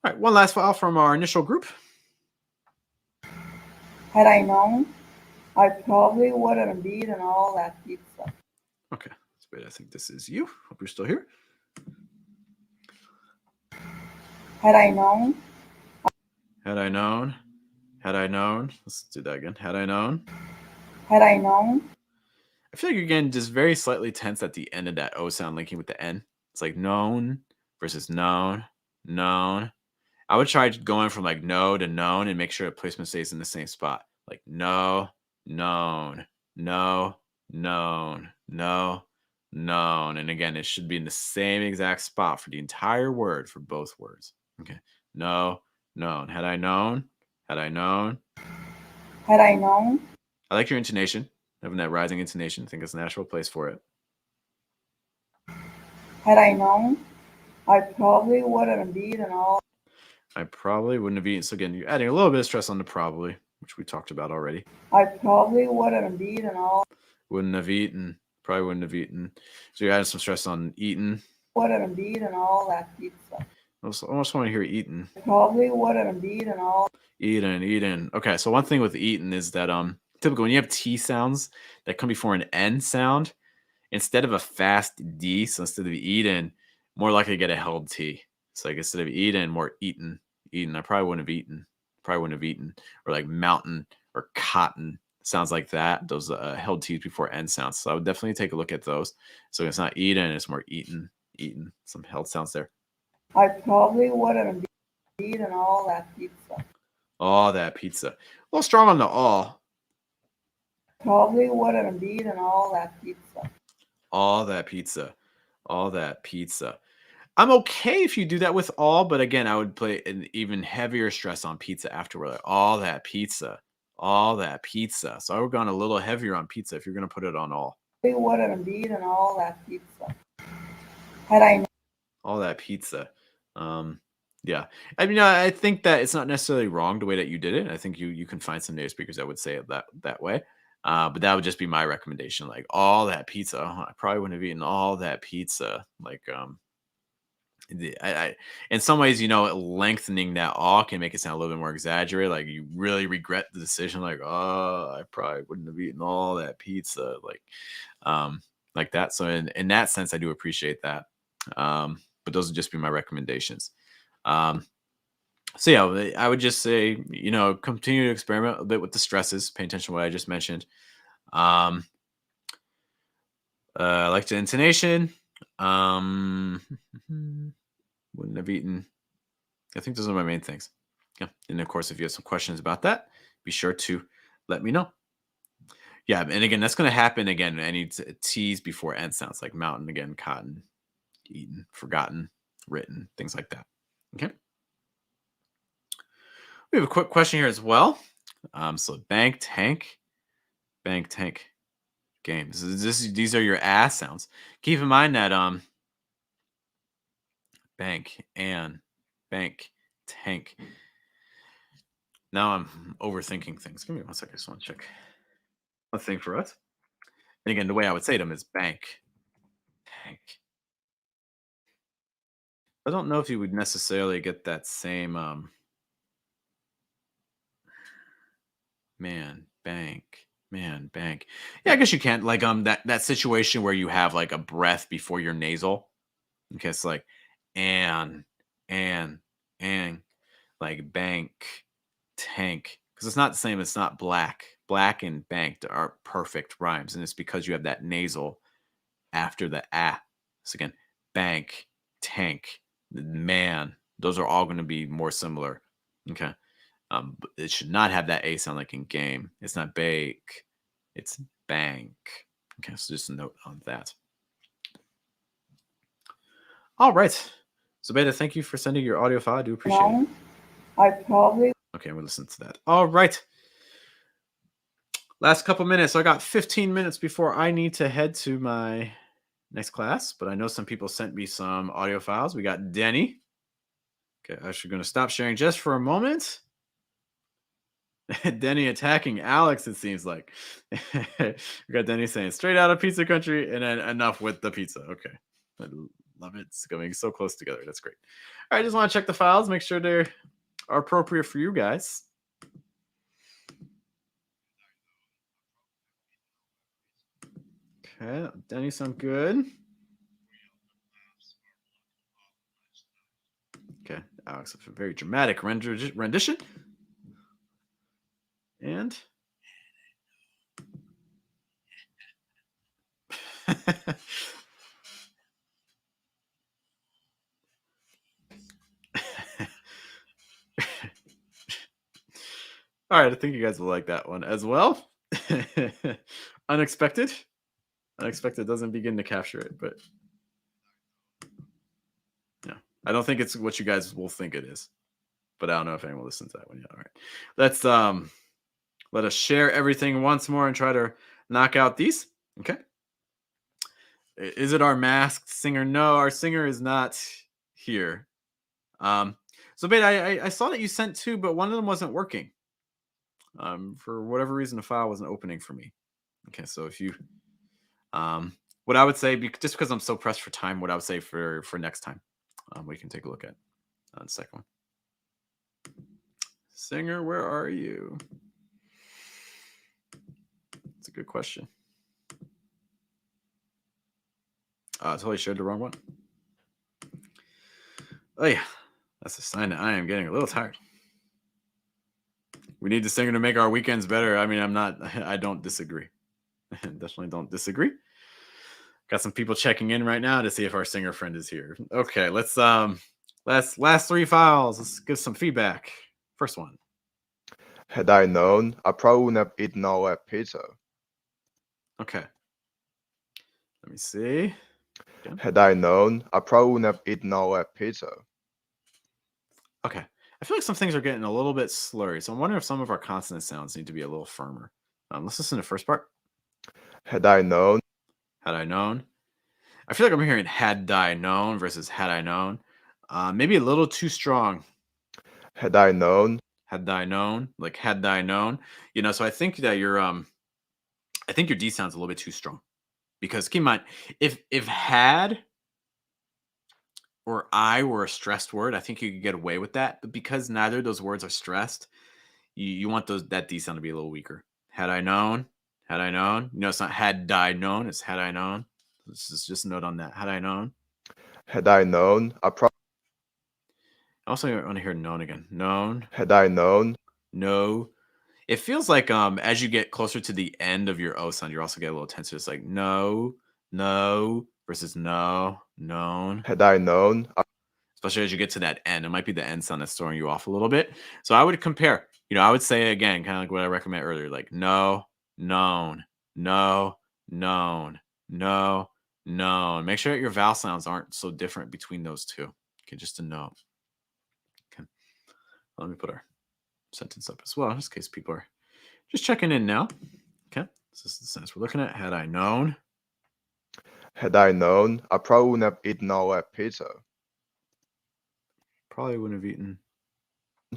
Speaker 1: All right, one last file from our initial group.
Speaker 12: Had I known, I probably wouldn't have eaten all that pizza.
Speaker 1: Okay, that's great. I think this is you. Hope you're still here.
Speaker 12: Had I known.
Speaker 1: Had I known. Had I known. Let's do that again. Had I known.
Speaker 12: Had I known.
Speaker 1: I feel like you're getting just very slightly tense at the end of that O sound linking with the N. It's like known versus known. I would try going from like no to known and make sure the placement stays in the same spot. Like no, known, no, known, no, known. And again, it should be in the same exact spot for the entire word for both words. Okay. No, known. Had I known. Had I known.
Speaker 12: Had I known.
Speaker 1: I like your intonation. Having that rising intonation. I think it's a natural place for it.
Speaker 12: Had I known, I probably wouldn't have eaten all.
Speaker 1: I probably wouldn't have eaten. So again, you're adding a little bit of stress on the probably, which we talked about already.
Speaker 12: I probably wouldn't have eaten all.
Speaker 1: Wouldn't have eaten. Probably wouldn't have eaten. So you're adding some stress on eaten.
Speaker 12: Wouldn't have eaten all that pizza.
Speaker 1: I almost want to hear eaten.
Speaker 12: Probably wouldn't have eaten all.
Speaker 1: Eaten. Okay, so one thing with eaten is that typically when you have T sounds that come before an N sound, instead of a fast D, so instead of eaten, more likely to get a held T. So like instead of eaten, more eaten. I probably wouldn't have eaten. Or like mountain or cotton. Sounds like that. Those held T's before N sounds. So I would definitely take a look at those. So it's not eaten, it's more eaten. Some held sounds there.
Speaker 12: I probably wouldn't have eaten all that pizza.
Speaker 1: All that pizza. A little strong on the all.
Speaker 12: Probably wouldn't have eaten all that pizza.
Speaker 1: All that pizza. I'm okay if you do that with all, but again, I would play an even heavier stress on pizza afterward. Like, all that pizza. So I would go on a little heavier on pizza if you're going to put it on all.
Speaker 12: We wouldn't have eaten all that pizza. Had I known.
Speaker 1: All that pizza. Yeah. I mean, I think that it's not necessarily wrong the way that you did it. I think you can find some native speakers that would say it that way. But that would just be my recommendation. Like all that pizza. I probably wouldn't have eaten all that pizza. Like, I in some ways, lengthening that all can make it sound a little bit more exaggerated. Like you really regret the decision. Like, oh, I probably wouldn't have eaten all that pizza. Like that. So in that sense, I do appreciate that. But those would just be my recommendations. So yeah, I would just say, continue to experiment a bit with the stresses. Pay attention to what I just mentioned. I like the intonation. Wouldn't have eaten. I think those are my main things. Yeah. And of course, if you have some questions about that, be sure to let me know. Yeah. And again, that's going to happen again. Any T's before N sounds like mountain again, cotton, eaten, forgotten, written, things like that. Okay. We have a quick question here as well. So bank tank games. These are your ass sounds. Keep in mind that bank and bank tank. Now I'm overthinking things. Give me 1 second. I just want to check a thing for us. And again, the way I would say them is bank tank. I don't know if you would necessarily get that same bank Man, bank. Yeah, I guess you can't like that situation where you have like a breath before your nasal. Okay, it's like and and and like bank, tank, because it's not the same. It's not black. Black and banked are perfect rhymes, and it's because you have that nasal after the ah. So again, bank, tank, man. Those are all going to be more similar. Okay. But it should not have that a sound like in game. It's not bake. It's bank. Okay, so just a note on that. All right. So Beta, thank you for sending your audio file. I do appreciate it.
Speaker 12: I probably.
Speaker 1: Okay, we'll listen to that. All right. Last couple minutes. So I got 15 minutes before I need to head to my next class, but I know some people sent me some audio files. We got Denny. Okay, I'm actually going to stop sharing just for a moment. Denny attacking Alex, it seems like. We got Denny saying straight out of pizza country and then enough with the pizza. Okay. I love it. It's going so close together. That's great. All right, just want to check the files, make sure they are appropriate for you guys. Okay, Denny sound good. Okay, Alex, a very dramatic rendition. And all right, I think you guys will like that one as well. Unexpected. Unexpected doesn't begin to capture it, but yeah, I don't think it's what you guys will think it is. But I don't know if anyone listens to that one yet. All right, let's let us share everything once more and try to knock out these. Okay. Is it our masked singer? No, our singer is not here. So Beta, I saw that you sent two, but one of them wasn't working. For whatever reason, the file wasn't opening for me. Okay, so if you, what I would say, just because I'm so pressed for time, what I would say for next time, we can take a look at the second one. Singer, where are you? That's a good question. I totally shared the wrong one. Oh yeah, that's a sign that I am getting a little tired. We need the singer to make our weekends better. I mean, I don't disagree. Definitely don't disagree. Got some people checking in right now to see if our singer friend is here. Okay, let's last three files. Let's give some feedback. First one.
Speaker 13: Had I known, I probably wouldn't have eaten all that pizza.
Speaker 1: Okay. Let me see. Again.
Speaker 13: Had I known, I probably wouldn't have eaten all that pizza.
Speaker 1: Okay. I feel like some things are getting a little bit slurry, so I'm wondering if some of our consonant sounds need to be a little firmer. Let's listen to the first part.
Speaker 13: Had I known.
Speaker 1: Had I known. I feel like I'm hearing had I known versus had I known. Maybe a little too strong.
Speaker 13: Had I known.
Speaker 1: Had I known. Like had I known. You know, so I think that I think your D sounds a little bit too strong. Because keep in mind, if had or I were a stressed word, I think you could get away with that. But because neither of those words are stressed, you want that D sound to be a little weaker. Had I known. Had I known. You know, it's not had I known. It's had I known. This is just a note on that. Had I known.
Speaker 13: Had I known, I probably.
Speaker 1: Also, want to hear known again. Known.
Speaker 13: Had I known.
Speaker 1: No. It feels like as you get closer to the end of your O sound, you also get a little tenser. It's like no, no versus no, known.
Speaker 13: Had I known.
Speaker 1: Especially as you get to that end. It might be the end sound that's throwing you off a little bit. So I would compare. You know, I would say again, kind of like what I recommended earlier, like no, known, no, known, no, known. Make sure that your vowel sounds aren't so different between those two. Okay, just a note. Okay. Let me put our sentence up as well, just in case people are just checking in now. Okay, this is the sentence we're looking at. Had I known.
Speaker 13: Had I known, I probably wouldn't have eaten all that pizza.
Speaker 1: Probably wouldn't have eaten.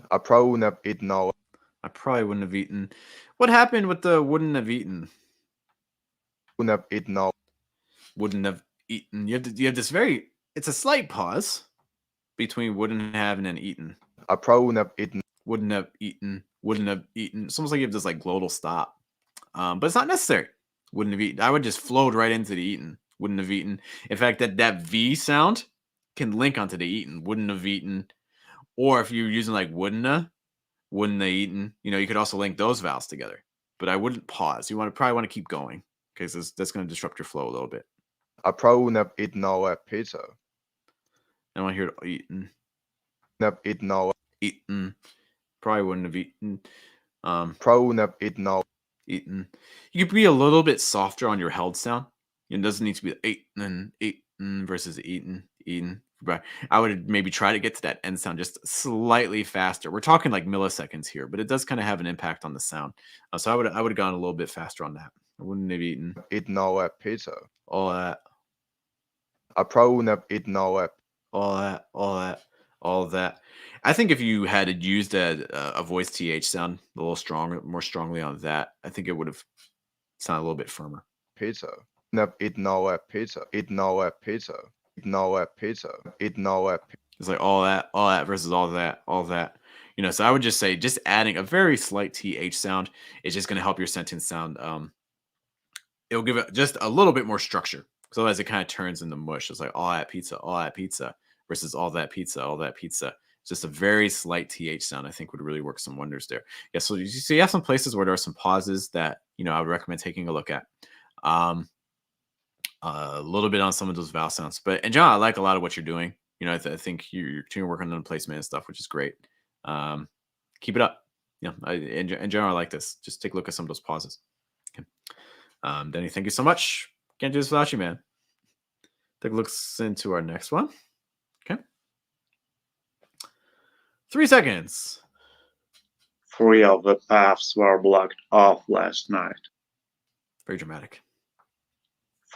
Speaker 13: I probably wouldn't have eaten all.
Speaker 1: I probably wouldn't have eaten. What happened with the wouldn't have eaten?
Speaker 13: Wouldn't have eaten all.
Speaker 1: Wouldn't have eaten. You have this very. It's a slight pause between wouldn't have and then eaten.
Speaker 13: I probably wouldn't have eaten.
Speaker 1: Wouldn't have eaten. Wouldn't have eaten. It's almost like you have this like glottal stop. but it's not necessary. Wouldn't have eaten. I would just flowed right into the eaten. Wouldn't have eaten. In fact, that V sound can link onto the eaten. Wouldn't have eaten. Or if you're using like wouldn't have eaten, you could also link those vowels together. But I wouldn't pause. You probably want to keep going because that's going to disrupt your flow a little bit.
Speaker 13: I probably wouldn't have eaten all that pizza.
Speaker 1: I want to hear it eaten.
Speaker 13: Have eaten all.
Speaker 1: Eaten. Probably wouldn't have eaten.
Speaker 13: Probably wouldn't have eaten all.
Speaker 1: Eaten. You could be a little bit softer on your held sound. It doesn't need to be eaten versus eaten. But I would maybe try to get to that end sound just slightly faster. We're talking like milliseconds here, but it does kind of have an impact on the sound. So I would have gone a little bit faster on that. I wouldn't have eaten
Speaker 13: All that pizza.
Speaker 1: all that.
Speaker 13: I probably wouldn't have eaten all that.
Speaker 1: All that. I think if you had used a voice th sound a little stronger, more strongly on that, I think it would have sounded a little bit firmer.
Speaker 13: Pizza. Have eaten all that pizza. Eaten all that pizza. Eaten all that pizza. Eaten all that.
Speaker 1: It's like all that versus all that. So I would just say just adding a very slight th sound is just going to help your sentence sound. It'll give it just a little bit more structure. Because otherwise it kind of turns into mush. It's like all that pizza versus all that pizza. Just a very slight th sound, I think, would really work some wonders there. Yeah, so you see, you have some places where there are some pauses that I would recommend taking a look at. A little bit on some of those vowel sounds, but in general, I like a lot of what you're doing. I think you're working on the placement and stuff, which is great. Keep it up. In general, I like this. Just take a look at some of those pauses. Okay. Denny, thank you so much. Can't do this without you, man. Take a look into our next one. Okay. 3 seconds.
Speaker 14: 3 of the paths were blocked off last night.
Speaker 1: Very dramatic.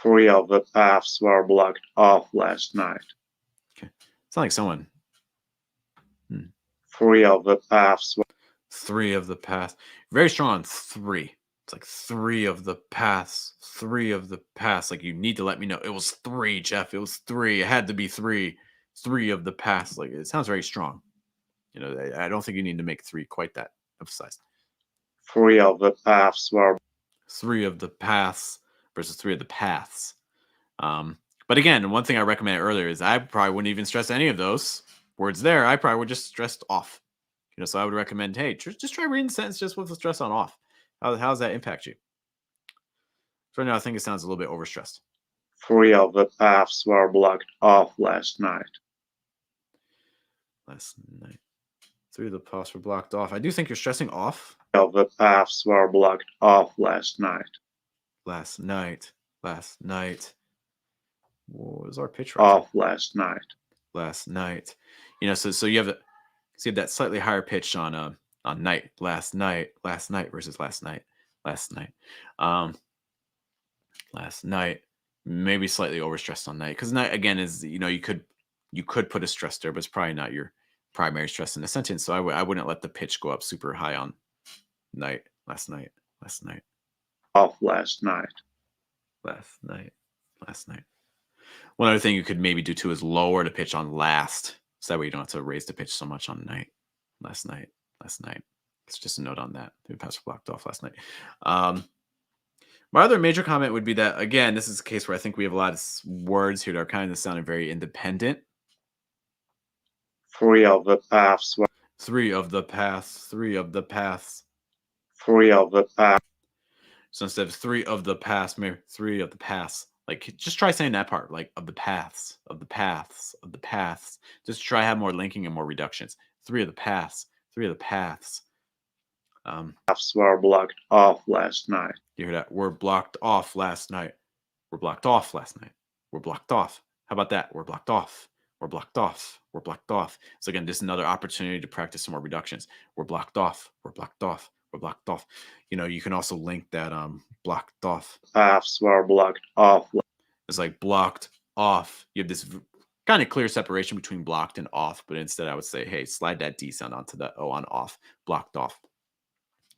Speaker 14: 3 of the paths were blocked off last night.
Speaker 1: Okay. It's not like someone.
Speaker 14: 3 of the paths were.
Speaker 1: 3 of the paths. Very strong on 3. It's like 3 of the paths. 3 of the paths. Like you need to let me know. It was 3, Jeff. It was 3. It had to be 3. 3 of the paths. Like it sounds very strong. I don't think you need to make 3 quite that emphasized.
Speaker 14: 3 of the paths were.
Speaker 1: 3 of the paths versus 3 of the paths. But again, one thing I recommended earlier is I probably wouldn't even stress any of those words there. I probably would just stress off. So I would recommend, hey, just try reading the sentence just with the stress on off. How does that impact you? So right now, I think it sounds a little bit overstressed.
Speaker 14: 3 of the paths were blocked off last night.
Speaker 1: 3 of the paths were blocked off. I do think you're stressing off.
Speaker 14: 3 of the paths were blocked off last night.
Speaker 1: Last night. What was our pitch
Speaker 14: right? Off last night.
Speaker 1: Last night. So you have that slightly higher pitch on night. Last night versus last night. Last night. Maybe slightly overstressed on night. Because night again is you could put a stress there, but it's probably not your primary stress in the sentence. So I wouldn't let the pitch go up super high on night. Last night.
Speaker 14: Off last night.
Speaker 1: Last night. One other thing you could maybe do too is lower the pitch on last. So that way you don't have to raise the pitch so much on night. Last night. It's just a note on that. The paths were blocked off last night. My other major comment would be that, again, this is a case where I think we have a lot of words here that are kind of sounding very independent.
Speaker 14: 3 of the paths were.
Speaker 1: 3 of the paths. 3 of the paths.
Speaker 14: 3 of the paths.
Speaker 1: So instead of 3 of the paths, maybe 3 of the paths. Like, just try saying that part, like, of the paths. Just try have more linking and more reductions. 3 of the paths.
Speaker 14: Paths were blocked off last night.
Speaker 1: You hear that? We're blocked off last night. We're blocked off. How about that? We're blocked off. So again, this is another opportunity to practice some more reductions. We're blocked off. You can also link that blocked off.
Speaker 14: Paths were blocked off.
Speaker 1: It's like blocked off. You have this kind of clear separation between blocked and off, but instead I would say, hey, slide that D sound onto that O on off, blocked off.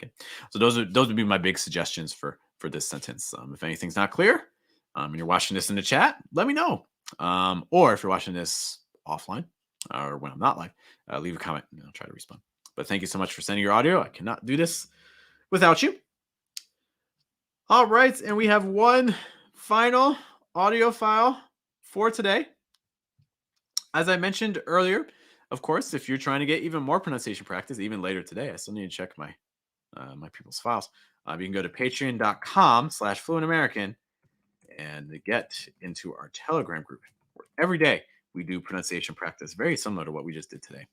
Speaker 1: Okay, so those would be my big suggestions for this sentence. If anything's not clear, and you're watching this in the chat, let me know. Or if you're watching this offline or when I'm not live, leave a comment and I'll try to respond. But thank you so much for sending your audio. I cannot do this without you. All right, and we have one final audio file for today. As I mentioned earlier, of course, if you're trying to get even more pronunciation practice, even later today, I still need to check my my people's files. You can go to patreon.com/fluentamerican and get into our Telegram group, where every day we do pronunciation practice, very similar to what we just did today.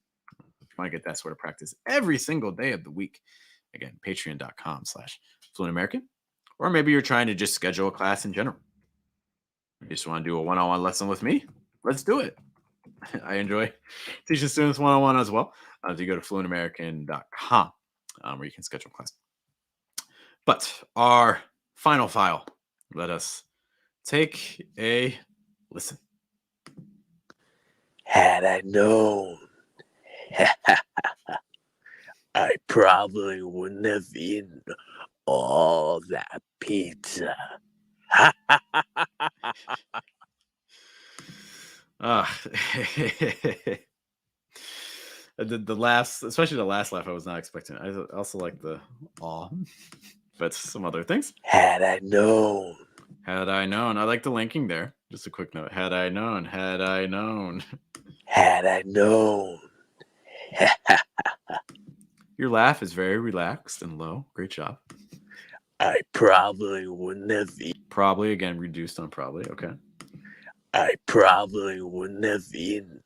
Speaker 1: If you want to get that sort of practice every single day of the week, again, patreon.com/fluentamerican. Or maybe you're trying to just schedule a class in general. You just want to do a one-on-one lesson with me? Let's do it. I enjoy teaching students one-on-one as well. So you go to fluentamerican.com where you can schedule a class. But our final file, let us take a listen.
Speaker 2: Had I known, I probably wouldn't have eaten all that pizza.
Speaker 1: The last, especially the last laugh, I was not expecting. I also like the aw, but some other things.
Speaker 2: Had I known.
Speaker 1: Had I known. I like the linking there. Just a quick note. Had I known. Had I known.
Speaker 2: Had I known.
Speaker 1: Your laugh is very relaxed and low. Great job.
Speaker 2: I probably wouldn't have eaten.
Speaker 1: Probably, again, reduced on probably. Okay.
Speaker 2: I probably wouldn't have eaten.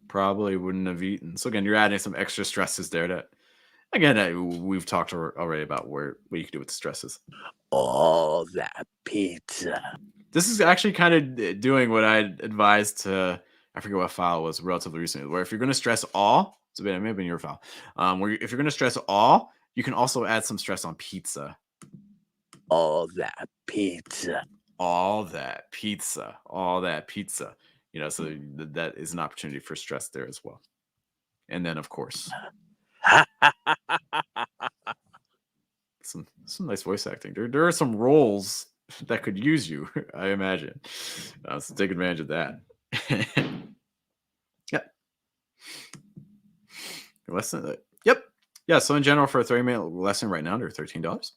Speaker 1: Probably wouldn't have eaten. So again, you're adding some extra stresses there that, again, we've talked already about what you can do with the stresses.
Speaker 2: All that pizza.
Speaker 1: This is actually kind of doing what I advised to, I forget what file was relatively recently, where if you're going to stress all, so it may have been your file, where if you're going to stress all, you can also add some stress on pizza.
Speaker 2: All that pizza.
Speaker 1: All that pizza. All that pizza. You know, so that is an opportunity for stress there as well. And then, of course, some nice voice acting. There are some roles that could use you, I imagine. So take advantage of that. Yep. Lesson. Yep. Yeah. So in general, for a 30-minute lesson right now, they're $13.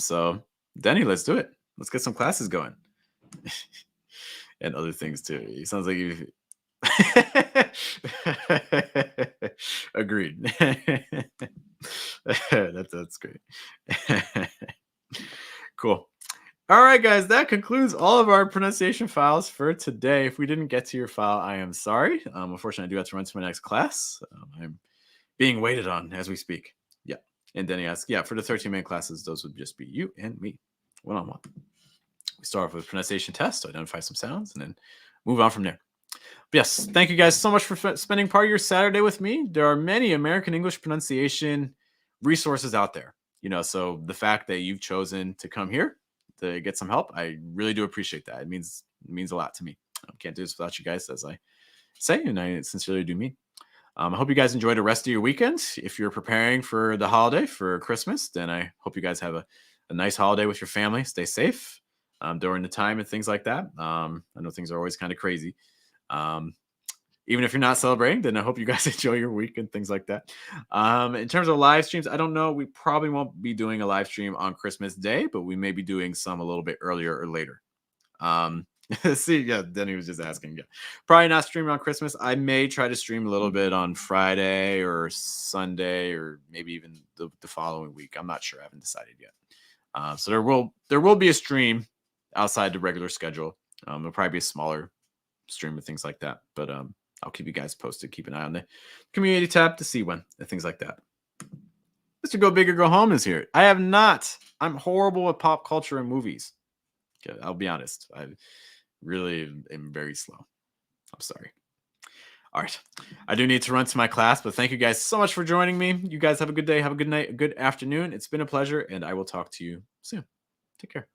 Speaker 1: So Denny, let's do it. Let's get some classes going. And other things too. It sounds like you. Agreed. That's great. Cool. All right, guys, that concludes all of our pronunciation files for today. If we didn't get to your file, I am sorry. Unfortunately, I do have to run to my next class. I'm being waited on as we speak. Yeah. And Denny asks, yeah, for the 13-minute classes, those would just be you and me, one-on-one. We start off with a pronunciation test, to identify some sounds, and then move on from there. But yes, thank you guys so much for spending part of your Saturday with me. There are many American English pronunciation resources out there. You know, so the fact that you've chosen to come here to get some help, I really do appreciate that. It means a lot to me. I can't do this without you guys, as I say, and I sincerely do mean. I hope you guys enjoy the rest of your weekend. If you're preparing for the holiday, for Christmas, then I hope you guys have a nice holiday with your family. Stay safe during the time and things like that. I know things are always kind of crazy. Even if you're not celebrating, then I hope you guys enjoy your week and things like that. In terms of live streams, I don't know. We probably won't be doing a live stream on Christmas Day, but we may be doing some a little bit earlier or later. See, yeah, Denny was just asking. Yeah, probably not streaming on Christmas. I may try to stream a little bit on Friday or Sunday, or maybe even the following week. I'm not sure. I haven't decided yet. So there will be a stream outside the regular schedule. It'll probably be a smaller stream and things like that. But I'll keep you guys posted. Keep an eye on the community tab to see when and things like that. Mr. Go Big or Go Home is here. I have not. I'm horrible at pop culture and movies. Okay, I'll be honest. I really am very slow. I'm sorry. All right. I do need to run to my class, but thank you guys so much for joining me. You guys have a good day. Have a good night, a good afternoon. It's been a pleasure, and I will talk to you soon. Take care.